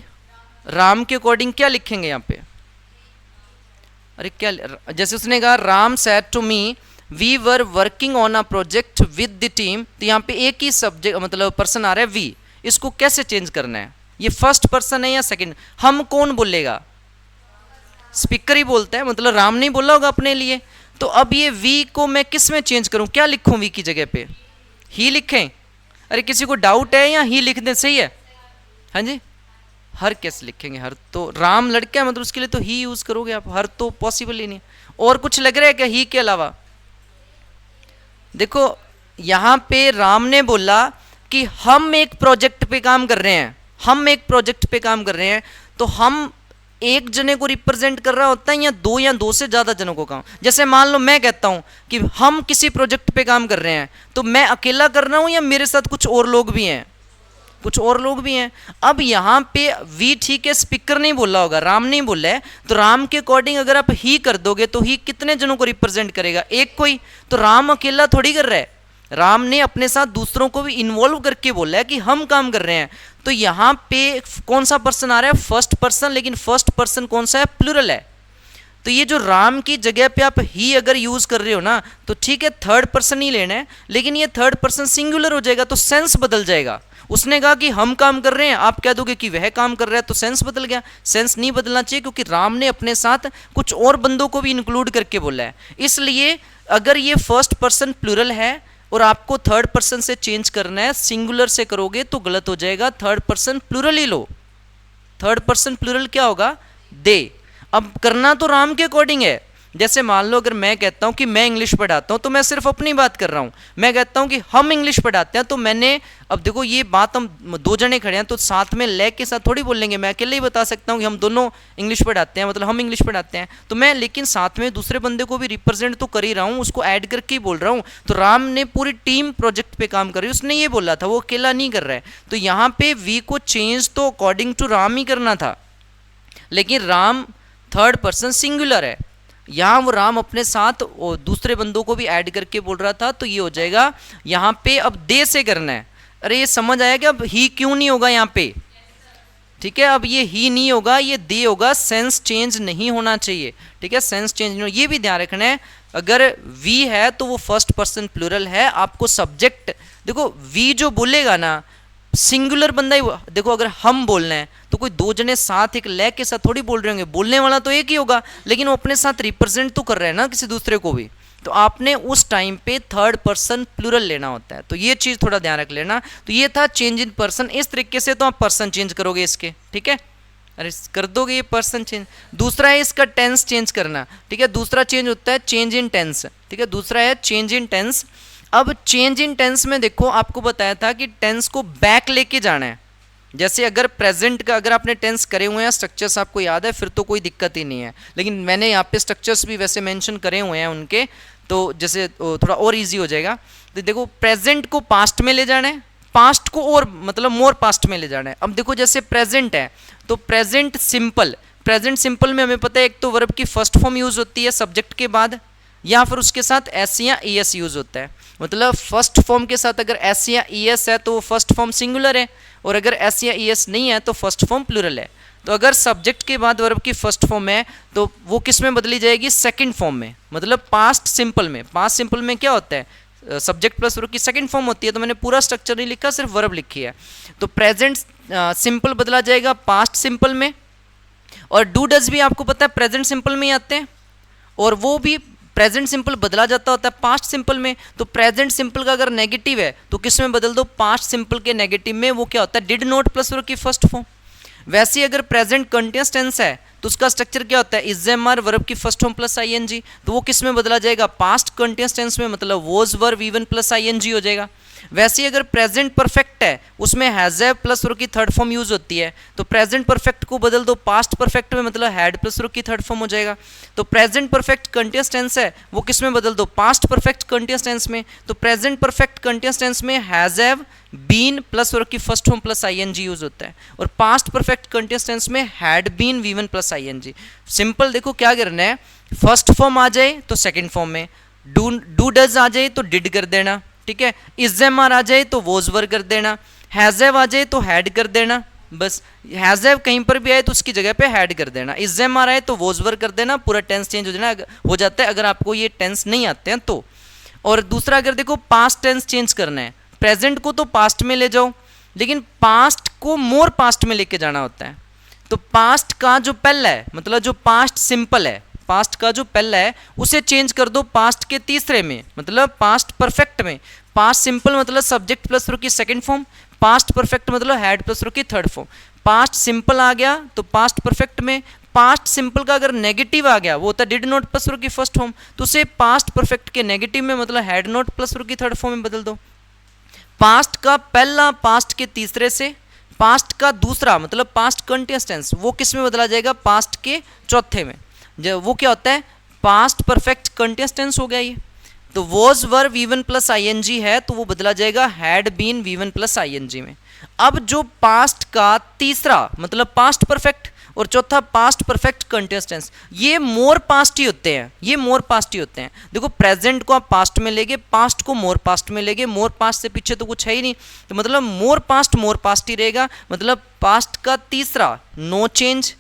राम के अकॉर्डिंग क्या लिखेंगे यहाँ पे? अरे क्या, जैसे उसने कहा Ram said to me we were working on a project with the team, तो यहाँ पे एक ही सब्जेक्ट मतलब पर्सन आ रहा है वी, इसको कैसे चेंज करना है? ये फर्स्ट पर्सन है या सेकंड? हम कौन बोलेगा? स्पीकर ही बोलता है, मतलब राम नहीं बोला होगा अपने लिए। तो अब ये वी को मैं किस में चेंज करूं? क्या लिखूं वी की जगह पे? ही लिखें? अरे किसी को डाउट है या ही लिख दें? सही है? हाँ जी, हर कैसे लिखेंगे? हर तो राम लड़का है, मतलब उसके लिए तो ही यूज करोगे आप, हर तो पॉसिबल ही नहीं। और कुछ लग रहा है क्या ही के अलावा? देखो यहाँ पे राम ने बोला कि हम एक प्रोजेक्ट पे काम कर रहे हैं, हम एक प्रोजेक्ट पे काम कर रहे हैं, तो हम एक जने को रिप्रेजेंट कर रहा होता है या दो से ज़्यादा जनों को काम। जैसे मान लो मैं कहता हूँ कि हम किसी प्रोजेक्ट पे काम कर रहे हैं, तो मैं अकेला कर रहा हूँ या मेरे साथ कुछ और लोग भी हैं? कुछ और लोग भी हैं। अब यहाँ पे वी ठीक है, स्पीकर नहीं बोला होगा, राम नहीं बोला है, तो राम के अकॉर्डिंग अगर आप ही कर दोगे तो ही कितने जनों को रिप्रेजेंट करेगा? एक को ही। तो राम अकेला थोड़ी कर रहा है, राम ने अपने साथ दूसरों को भी इन्वॉल्व करके बोला है कि हम काम कर रहे हैं। तो यहाँ पे कौन सा पर्सन आ रहा है? फर्स्ट पर्सन, लेकिन फर्स्ट पर्सन कौन सा है? प्लूरल है। तो ये जो राम की जगह पे आप ही अगर यूज कर रहे हो ना, तो ठीक है थर्ड पर्सन ही लेना है, लेकिन ये थर्ड पर्सन सिंगुलर हो जाएगा तो सेंस बदल जाएगा। उसने कहा कि हम काम कर रहे हैं, आप कह दोगे कि वह काम कर रहा है, तो सेंस बदल गया। सेंस नहीं बदलना चाहिए, क्योंकि राम ने अपने साथ कुछ और बंदों को भी इंक्लूड करके बोला है। इसलिए अगर ये फर्स्ट पर्सन प्लूरल है और आपको थर्ड पर्सन से चेंज करना है, सिंगुलर से करोगे तो गलत हो जाएगा, थर्ड पर्सन प्लूरल ही लो। थर्ड पर्सन प्लूरल क्या होगा? दे। अब करना तो राम के अकॉर्डिंग है। जैसे मान लो अगर मैं कहता हूं कि मैं इंग्लिश पढ़ाता हूं, तो मैं सिर्फ अपनी बात कर रहा हूं। मैं कहता हूं कि हम इंग्लिश पढ़ाते हैं, तो मैंने, अब देखो ये बात हम दो जने खड़े हैं तो साथ में ले के साथ थोड़ी बोलेंगे। मैं अकेले ही बता सकता हूं कि हम दोनों इंग्लिश पढ़ाते हैं, मतलब हम इंग्लिश पढ़ाते हैं, तो मैं लेकिन साथ में दूसरे बंदे को भी रिप्रेजेंट तो कर ही रहा हूँ, उसको ऐड करके ही बोल रहा हूँ। तो राम ने पूरी टीम प्रोजेक्ट पे काम कर रही है, उसने ये बोला था, वो अकेला नहीं कर रहा है। तो यहाँ पे वी को चेंज तो अकॉर्डिंग टू राम ही करना था, लेकिन राम थर्ड पर्सन सिंगुलर है। यहाँ वो राम अपने साथ और दूसरे बंदों को भी ऐड करके बोल रहा था, तो ये हो जाएगा यहाँ पे अब दे से करना है। अरे ये समझ आया कि अब ही क्यों नहीं होगा यहाँ पे, ठीक है, अब ये ही नहीं होगा, ये दे होगा, सेंस चेंज नहीं होना चाहिए, ठीक है, सेंस चेंज नहीं हो, ये भी ध्यान रखना है। अगर वी है तो वो फर्स्ट पर्सन प्लूरल है, आपको सब्जेक्ट देखो वी जो बोलेगा ना सिंगुलर बंदा ही, देखो अगर हम बोलना है तो कोई दो जने साथ एक लय के साथ थोड़ी बोल रहे होंगे, बोलने वाला तो एक ही होगा, लेकिन वो अपने साथ रिप्रेजेंट तो कर रहे हैं ना किसी दूसरे को भी, तो आपने उस टाइम पे थर्ड पर्सन प्लूरल लेना होता है, तो ये चीज़ थोड़ा ध्यान रख लेना। तो ये था चेंज इन पर्सन, इस तरीके से तो आप पर्सन चेंज करोगे इसके, ठीक है, अरे कर दोगे ये पर्सन चेंज। दूसरा है इसका टेंस चेंज करना, ठीक है, दूसरा चेंज होता है चेंज इन टेंस, ठीक है, दूसरा है चेंज इन टेंस। अब चेंज इन टेंस में देखो आपको बताया था कि टेंस को बैक लेके जाना है, जैसे अगर प्रेजेंट का अगर आपने टेंस करे हुए हैं, स्ट्रक्चर्स आपको याद है, फिर तो कोई दिक्कत ही नहीं है, लेकिन मैंने यहाँ पे स्ट्रक्चर्स भी वैसे मेंशन करे हुए हैं उनके, तो जैसे थोड़ा और इजी हो जाएगा। तो देखो प्रेजेंट को पास्ट में ले जाना है, पास्ट को और मतलब मोर पास्ट में ले जाना है। अब देखो जैसे प्रेजेंट है तो प्रेजेंट सिंपल, प्रेजेंट सिंपल में हमें पता है एक तो वर्ब की फर्स्ट फॉर्म यूज होती है सब्जेक्ट के बाद, या फिर उसके साथ एस या ई एस यूज होता है, मतलब फर्स्ट फॉर्म के साथ अगर एस या ई एस है तो वो फर्स्ट फॉर्म सिंगुलर है, और अगर एस या ई एस नहीं है तो फर्स्ट फॉर्म प्लूरल है। तो अगर सब्जेक्ट के बाद वर्ब की फर्स्ट फॉर्म है तो वो किस में बदली जाएगी, सेकंड फॉर्म में, मतलब पास्ट सिंपल में। पास्ट सिंपल में क्या होता है, सब्जेक्ट प्लस वर्ब की सेकंड फॉर्म होती है, तो मैंने पूरा स्ट्रक्चर नहीं लिखा, सिर्फ वर्ब लिखी है। तो प्रेजेंट सिंपल बदला जाएगा पास्ट सिंपल में, और डू डज भी आपको पता है प्रेजेंट सिंपल में ही आते हैं, और वो भी प्रेजेंट सिंपल बदला जाता होता है पास्ट सिंपल में। तो प्रेजेंट सिंपल का अगर नेगेटिव है तो किस में बदल दो, पास्ट सिंपल के नेगेटिव में, वो क्या होता है डिड नॉट प्लस वर्ब की फर्स्ट फॉर्म। वैसे ही अगर प्रेजेंट कंटिन्यूअस टेंस है तो उसका स्ट्रक्चर क्या होता है, इज एम आर वर्ब की first form plus I N G, तो वो किस में बदला जाएगा, पास्ट कंटिन्यूअस टेंस में, मतलब was verb V one plus I N G हो जाएगा। वैसे ही अगर प्रेजेंट परफेक्ट है उसमें हैज हैव प्लस वर्ब की थर्ड फॉर्म यूज होती है, तो प्रेजेंट परफेक्ट को बदल दो पास्ट परफेक्ट में, मतलब हैड प्लस वर्ब की थर्ड फॉर्म हो जाएगा। तो प्रेजेंट परफेक्ट कंटिन्यूअस टेंस है वो किस में बदल दो, पास्ट परफेक्ट कंटिन्यूअस टेंस में, तो प्रेजेंट परफेक्ट कंटिन्यूअस टेंस में has have been plus verb की first form plus I N G use होता है, और पास्ट परफेक्ट कंटिन्यूअस टेंस में had been V one plus I N G. Simple देखो क्या करना है, फर्स्ट फॉर्म आ जाए तो सेकंड फॉर्म में, डू डज आ जाए तो डिड कर देना, ठीक है, इज एम आर आ जाए तो वॉज वर कर देना, हैज हैव आ जाए तो हैड कर देना, बस हैज हैव कहीं पर भी आए तो उसकी जगह पे हैड कर देना, इज एम आर आए तो वॉज वर कर देना, पूरा टेंस चेंज हो जाता है अगर आपको ये टेंस नहीं आते हैं तो। और दूसरा अगर देखो पास्ट टेंस चेंज करना है, प्रेजेंट को तो पास्ट में ले जाओ, लेकिन पास्ट को मोर पास्ट में लेके जाना होता है, तो पास्ट का जो पहला है, मतलब जो पास्ट सिंपल है, पास्ट का जो पहला है उसे चेंज कर दो पास्ट के तीसरे में, मतलब पास्ट परफेक्ट में। पास्ट सिंपल मतलब सब्जेक्ट प्लस वर्ब की सेकंड फॉर्म, पास्ट परफेक्ट मतलब हैड प्लस वर्ब की थर्ड फॉर्म। पास्ट सिंपल आ गया तो पास्ट परफेक्ट में, पास्ट सिंपल का अगर नेगेटिव आ गया वो होता है डिड नॉट प्लस वर्ब की फर्स्ट फॉर्म, तो उसे पास्ट परफेक्ट के नेगेटिव में, मतलब हैड नॉट प्लस वर्ब की थर्ड फॉर्म में बदल दो। पास्ट का पहला पास्ट के तीसरे से, पास्ट का दूसरा मतलब पास्ट कंटिन्यूअस टेंस वो किस में बदला जाएगा, पास्ट के चौथे में, जब वो क्या होता है पास्ट परफेक्ट कंटिन्यूअस टेंस हो गया ये। तो was were V one plus I N G है तो वो बदला जाएगा had been V one plus I N G में। अब जो पास्ट का तीसरा मतलब पास्ट परफेक्ट और चौथा पास्ट परफेक्ट कंटिन्यूअस टेंस, ये मोर पास्ट ही होते हैं, ये मोर पास्ट ही होते हैं। देखो प्रेजेंट को आप पास्ट में लेगे, पास्ट को मोर पास्ट में लेगे, मोर पास्ट से पीछे तो कुछ है ही नहीं, तो मतलब मोर पास्ट ही रहेगा, मतलब पास्ट का तीसरा नो चेंज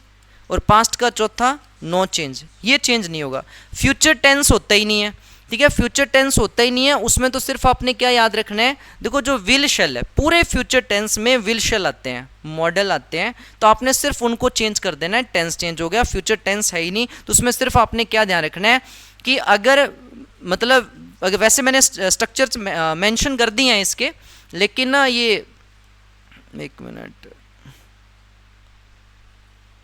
और पास्ट का चौथा नो चेंज, ये चेंज नहीं होगा। फ्यूचर टेंस होता ही नहीं है, ठीक है, फ्यूचर टेंस होता ही नहीं है, उसमें तो सिर्फ आपने क्या याद रखना है, देखो जो विल शेल है पूरे फ्यूचर टेंस में विल शेल आते हैं, मॉडल आते हैं, तो आपने सिर्फ उनको चेंज कर देना है, टेंस चेंज हो गया, फ्यूचर टेंस है ही नहीं, तो उसमें सिर्फ आपने क्या ध्यान रखना है कि अगर मतलब अगर वैसे मैंने स्ट्रक्चर मेंशन कर दिए हैं इसके, लेकिन ना ये एक मिनट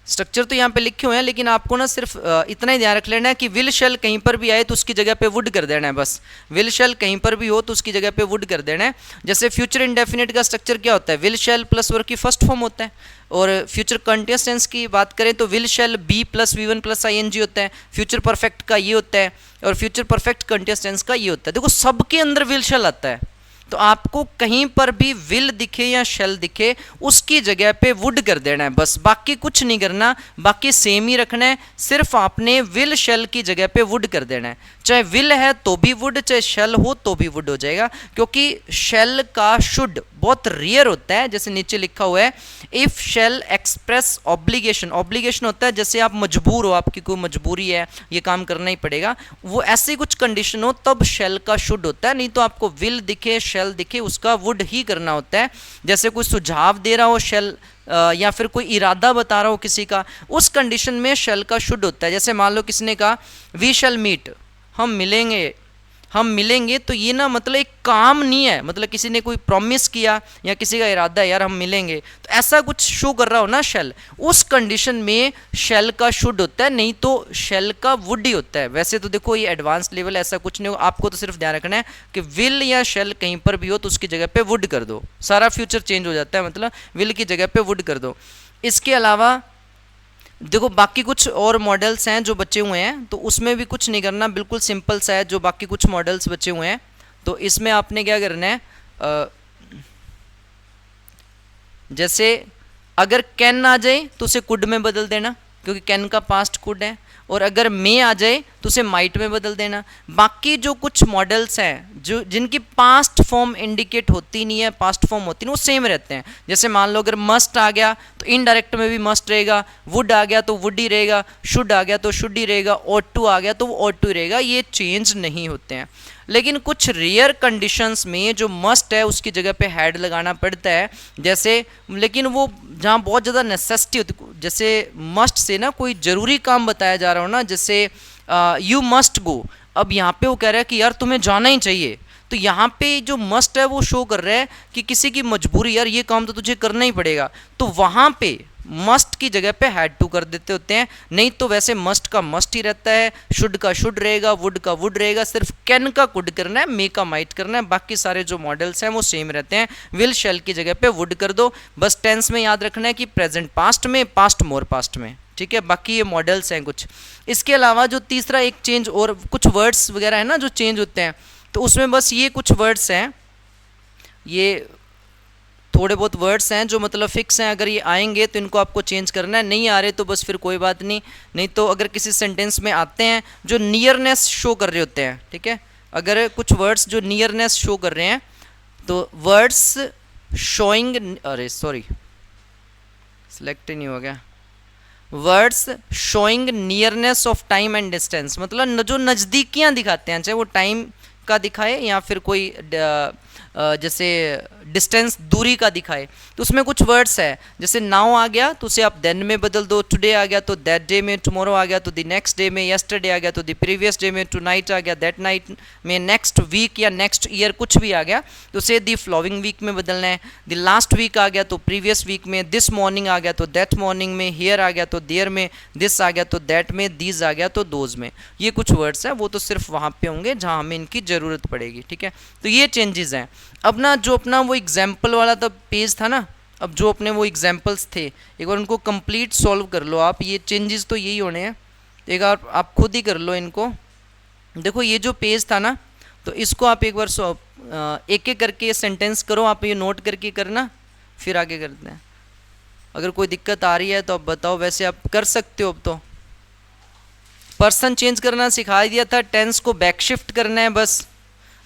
स्ट्रक्चर तो यहाँ पे लिखे हुए हैं, लेकिन आपको ना सिर्फ इतना ही ध्यान रख लेना है कि विल शेल कहीं पर भी आए तो उसकी जगह पे वुड कर देना है, बस विल शेल कहीं पर भी हो तो उसकी जगह पे वुड कर देना है। जैसे फ्यूचर इंडेफिनिट का स्ट्रक्चर क्या होता है, विल शेल प्लस वर्ब की फर्स्ट फॉर्म होता है, और फ्यूचर कंटिन्यूअस टेंस की बात करें तो will shall be plus V one plus I N G होता है, फ्यूचर परफेक्ट का ये होता है, और फ्यूचर परफेक्ट कंटिन्यूअस टेंस का ये होता है। देखो सबके अंदर विल शेल आता है, तो आपको कहीं पर भी विल दिखे या शेल दिखे उसकी जगह पे वुड कर देना है बस, बाकी कुछ नहीं करना, बाकी सेम ही रखना है, सिर्फ आपने विल शेल की जगह पे वुड कर देना है। चाहे विल है तो भी वुड, चाहे शेल हो तो भी वुड हो जाएगा, क्योंकि शेल का शुड बहुत रेयर होता है। जैसे नीचे लिखा हुआ है if shall express obligation, obligation होता है जैसे आप मजबूर हो, आपकी कोई मजबूरी है, ये काम करना ही पड़ेगा, वो ऐसी कुछ कंडीशन हो तब शेल का शुड होता है, नहीं तो आपको विल दिखे शेल दिखे उसका वुड ही करना होता है। जैसे कोई सुझाव दे रहा हो शेल या फिर कोई इरादा बता रहा हो किसी का, उस कंडीशन में शेल का शुड होता है। जैसे मान लो किसी ने कहा वी शैल मीट, हम मिलेंगे, हम मिलेंगे, तो ये ना मतलब एक काम नहीं है, मतलब किसी ने कोई प्रॉमिस किया या किसी का इरादा है यार हम मिलेंगे, तो ऐसा कुछ शो कर रहा हो ना शेल, उस कंडीशन में शेल का शुड होता है, नहीं तो शेल का वुड ही होता है। वैसे तो देखो ये एडवांस लेवल ऐसा कुछ नहीं हो, आपको तो सिर्फ ध्यान रखना है कि विल या शेल कहीं पर भी हो तो उसकी जगह पे वुड कर दो, सारा फ्यूचर चेंज हो जाता है, मतलब विल की जगह पे वुड कर दो। इसके अलावा देखो बाकी कुछ और मॉडल्स हैं जो बचे हुए हैं, तो उसमें भी कुछ नहीं करना, बिल्कुल सिंपल सा है जो बाकी कुछ मॉडल्स बचे हुए हैं। तो इसमें आपने क्या करना है, जैसे अगर कैन आ जाए तो उसे कुड में बदल देना, क्योंकि कैन का पास्ट कुड है, और अगर मे आ जाए तो उसे माइट में बदल देना। बाकी जो कुछ मॉडल्स हैं जो जिनकी पास्ट फॉर्म इंडिकेट होती नहीं है, पास्ट फॉर्म होती नहीं, वो सेम रहते हैं। जैसे मान लो अगर मस्ट आ गया तो इनडायरेक्ट में भी मस्ट रहेगा, वुड आ गया तो वुड ही रहेगा, शुड आ गया तो शुड ही रहेगा, ऑट टू आ गया तो वो ऑट टू ही रहेगा, ये चेंज नहीं होते हैं। लेकिन कुछ रेयर कंडीशंस में जो मस्ट है उसकी जगह पे हैड लगाना पड़ता है, जैसे, लेकिन वो जहाँ बहुत ज़्यादा नेसेसिटी होती, जैसे मस्ट से ना कोई ज़रूरी काम बताया जा रहा हो ना, जैसे यू मस्ट गो, अब यहाँ पे वो कह रहा है कि यार तुम्हें जाना ही चाहिए, तो यहाँ पे जो मस्ट है वो शो कर रहा है कि किसी की मजबूरी, यार ये काम तो तुझे करना ही पड़ेगा, तो वहाँ पे मस्ट की जगह पे हैड टू कर देते होते हैं। नहीं तो वैसे मस्ट का मस्ट ही रहता है, शुड का शुड रहेगा, वुड का वुड रहेगा, सिर्फ कैन का कुड करना है, मे का माइट करना है, बाकी सारे जो मॉडल्स हैं वो सेम रहते हैं। विल शेल की जगह पे वुड कर दो, बस टेंस में याद रखना है कि प्रेजेंट पास्ट में, पास्ट मोर पास्ट में, ठीक है। बाकी ये मॉडल्स हैं कुछ। इसके अलावा जो तीसरा एक चेंज और कुछ वर्ड्स वगैरह है ना जो चेंज होते हैं, तो उसमें बस ये कुछ वर्ड्स हैं, ये थोड़े बहुत वर्ड्स हैं जो मतलब फिक्स हैं, अगर ये आएंगे तो इनको आपको चेंज करना है, नहीं आ रहे तो बस फिर कोई बात नहीं। नहीं तो अगर किसी सेंटेंस में आते हैं जो नियरनेस शो कर रहे होते हैं, ठीक है, अगर कुछ वर्ड्स जो नियरनेस शो कर रहे हैं, तो वर्ड्स शोइंग, अरे सॉरी सिलेक्ट ही नहीं हो गया, words showing nearness of time and distance, मतलब जो नज़दीकियाँ दिखाते हैं, चाहे वो टाइम का दिखाए या फिर कोई जैसे डिस्टेंस दूरी का दिखाए, तो उसमें कुछ वर्ड्स है, जैसे नाउ आ गया तो उसे आप देन में बदल दो, टुडे आ गया तो दैट डे में, टुमारो आ गया तो द नेक्स्ट डे में, यस्टरडे आ गया तो द प्रीवियस डे में, टू नाइट आ गया दैट नाइट में, नेक्स्ट वीक या नेक्स्ट ईयर कुछ भी आ गया तो उसे द फॉलोइंग वीक में बदलना है, द लास्ट वीक आ गया तो प्रीवियस वीक में, दिस मॉर्निंग आ गया तो दैट मॉर्निंग में, हियर आ गया तो देयर में, दिस आ गया तो दैट में, दीज आ गया तो दोज में। ये कुछ वर्ड्स हैं, वो तो सिर्फ वहाँ पे होंगे जहाँ हमें इनकी ज़रूरत पड़ेगी, ठीक है। तो ये चेंजेस हैं। अब ना जो अपना वो एग्जाम्पल वाला तो पेज था ना, अब जो अपने वो एग्जाम्पल्स थे एक बार उनको कंप्लीट सॉल्व कर लो आप, ये चेंजेस तो यही होने हैं, एक बार आप खुद ही कर लो इनको। देखो ये जो पेज था ना, तो इसको आप एक बार एक एक करके सेंटेंस करो, आप ये नोट करके करना, फिर आगे करते हैं। अगर कोई दिक्कत आ रही है तो आप बताओ, वैसे आप कर सकते हो। अब तो पर्सन चेंज करना सिखा दिया था, टेंस को बैक शिफ्ट करना है बस,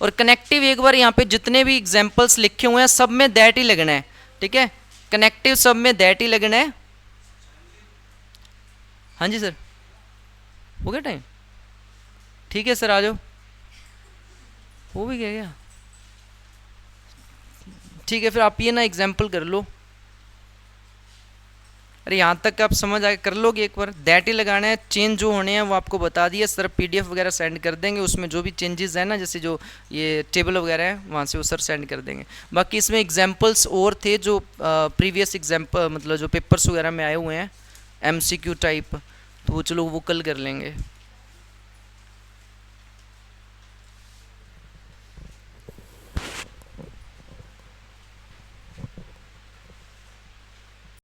और कनेक्टिव एक बार यहाँ पे जितने भी एग्जाम्पल्स लिखे हुए हैं सब में दैट ही लगना है, ठीक है, कनेक्टिव सब में दैट ही लगना है। हाँ जी सर, हो गया टाइम, ठीक है सर आ जाओ, हो भी गया, ठीक है। फिर आप ये ना एग्जाम्पल कर लो, अरे यहाँ तक आप समझ आके कर लोगे, एक बार दैट ही लगाना है। चेंज जो होने हैं वो आपको बता दिए सर, पीडीएफ वगैरह सेंड कर देंगे, उसमें जो भी चेंजेस है ना, जैसे जो ये टेबल वगैरह है वहाँ से वो सर सेंड कर देंगे। बाकी इसमें एग्जांपल्स और थे जो प्रीवियस एग्जांपल मतलब जो पेपर्स वगैरह में आए हुए हैं एमसीक्यू टाइप, तो वो चलो वो कल कर लेंगे।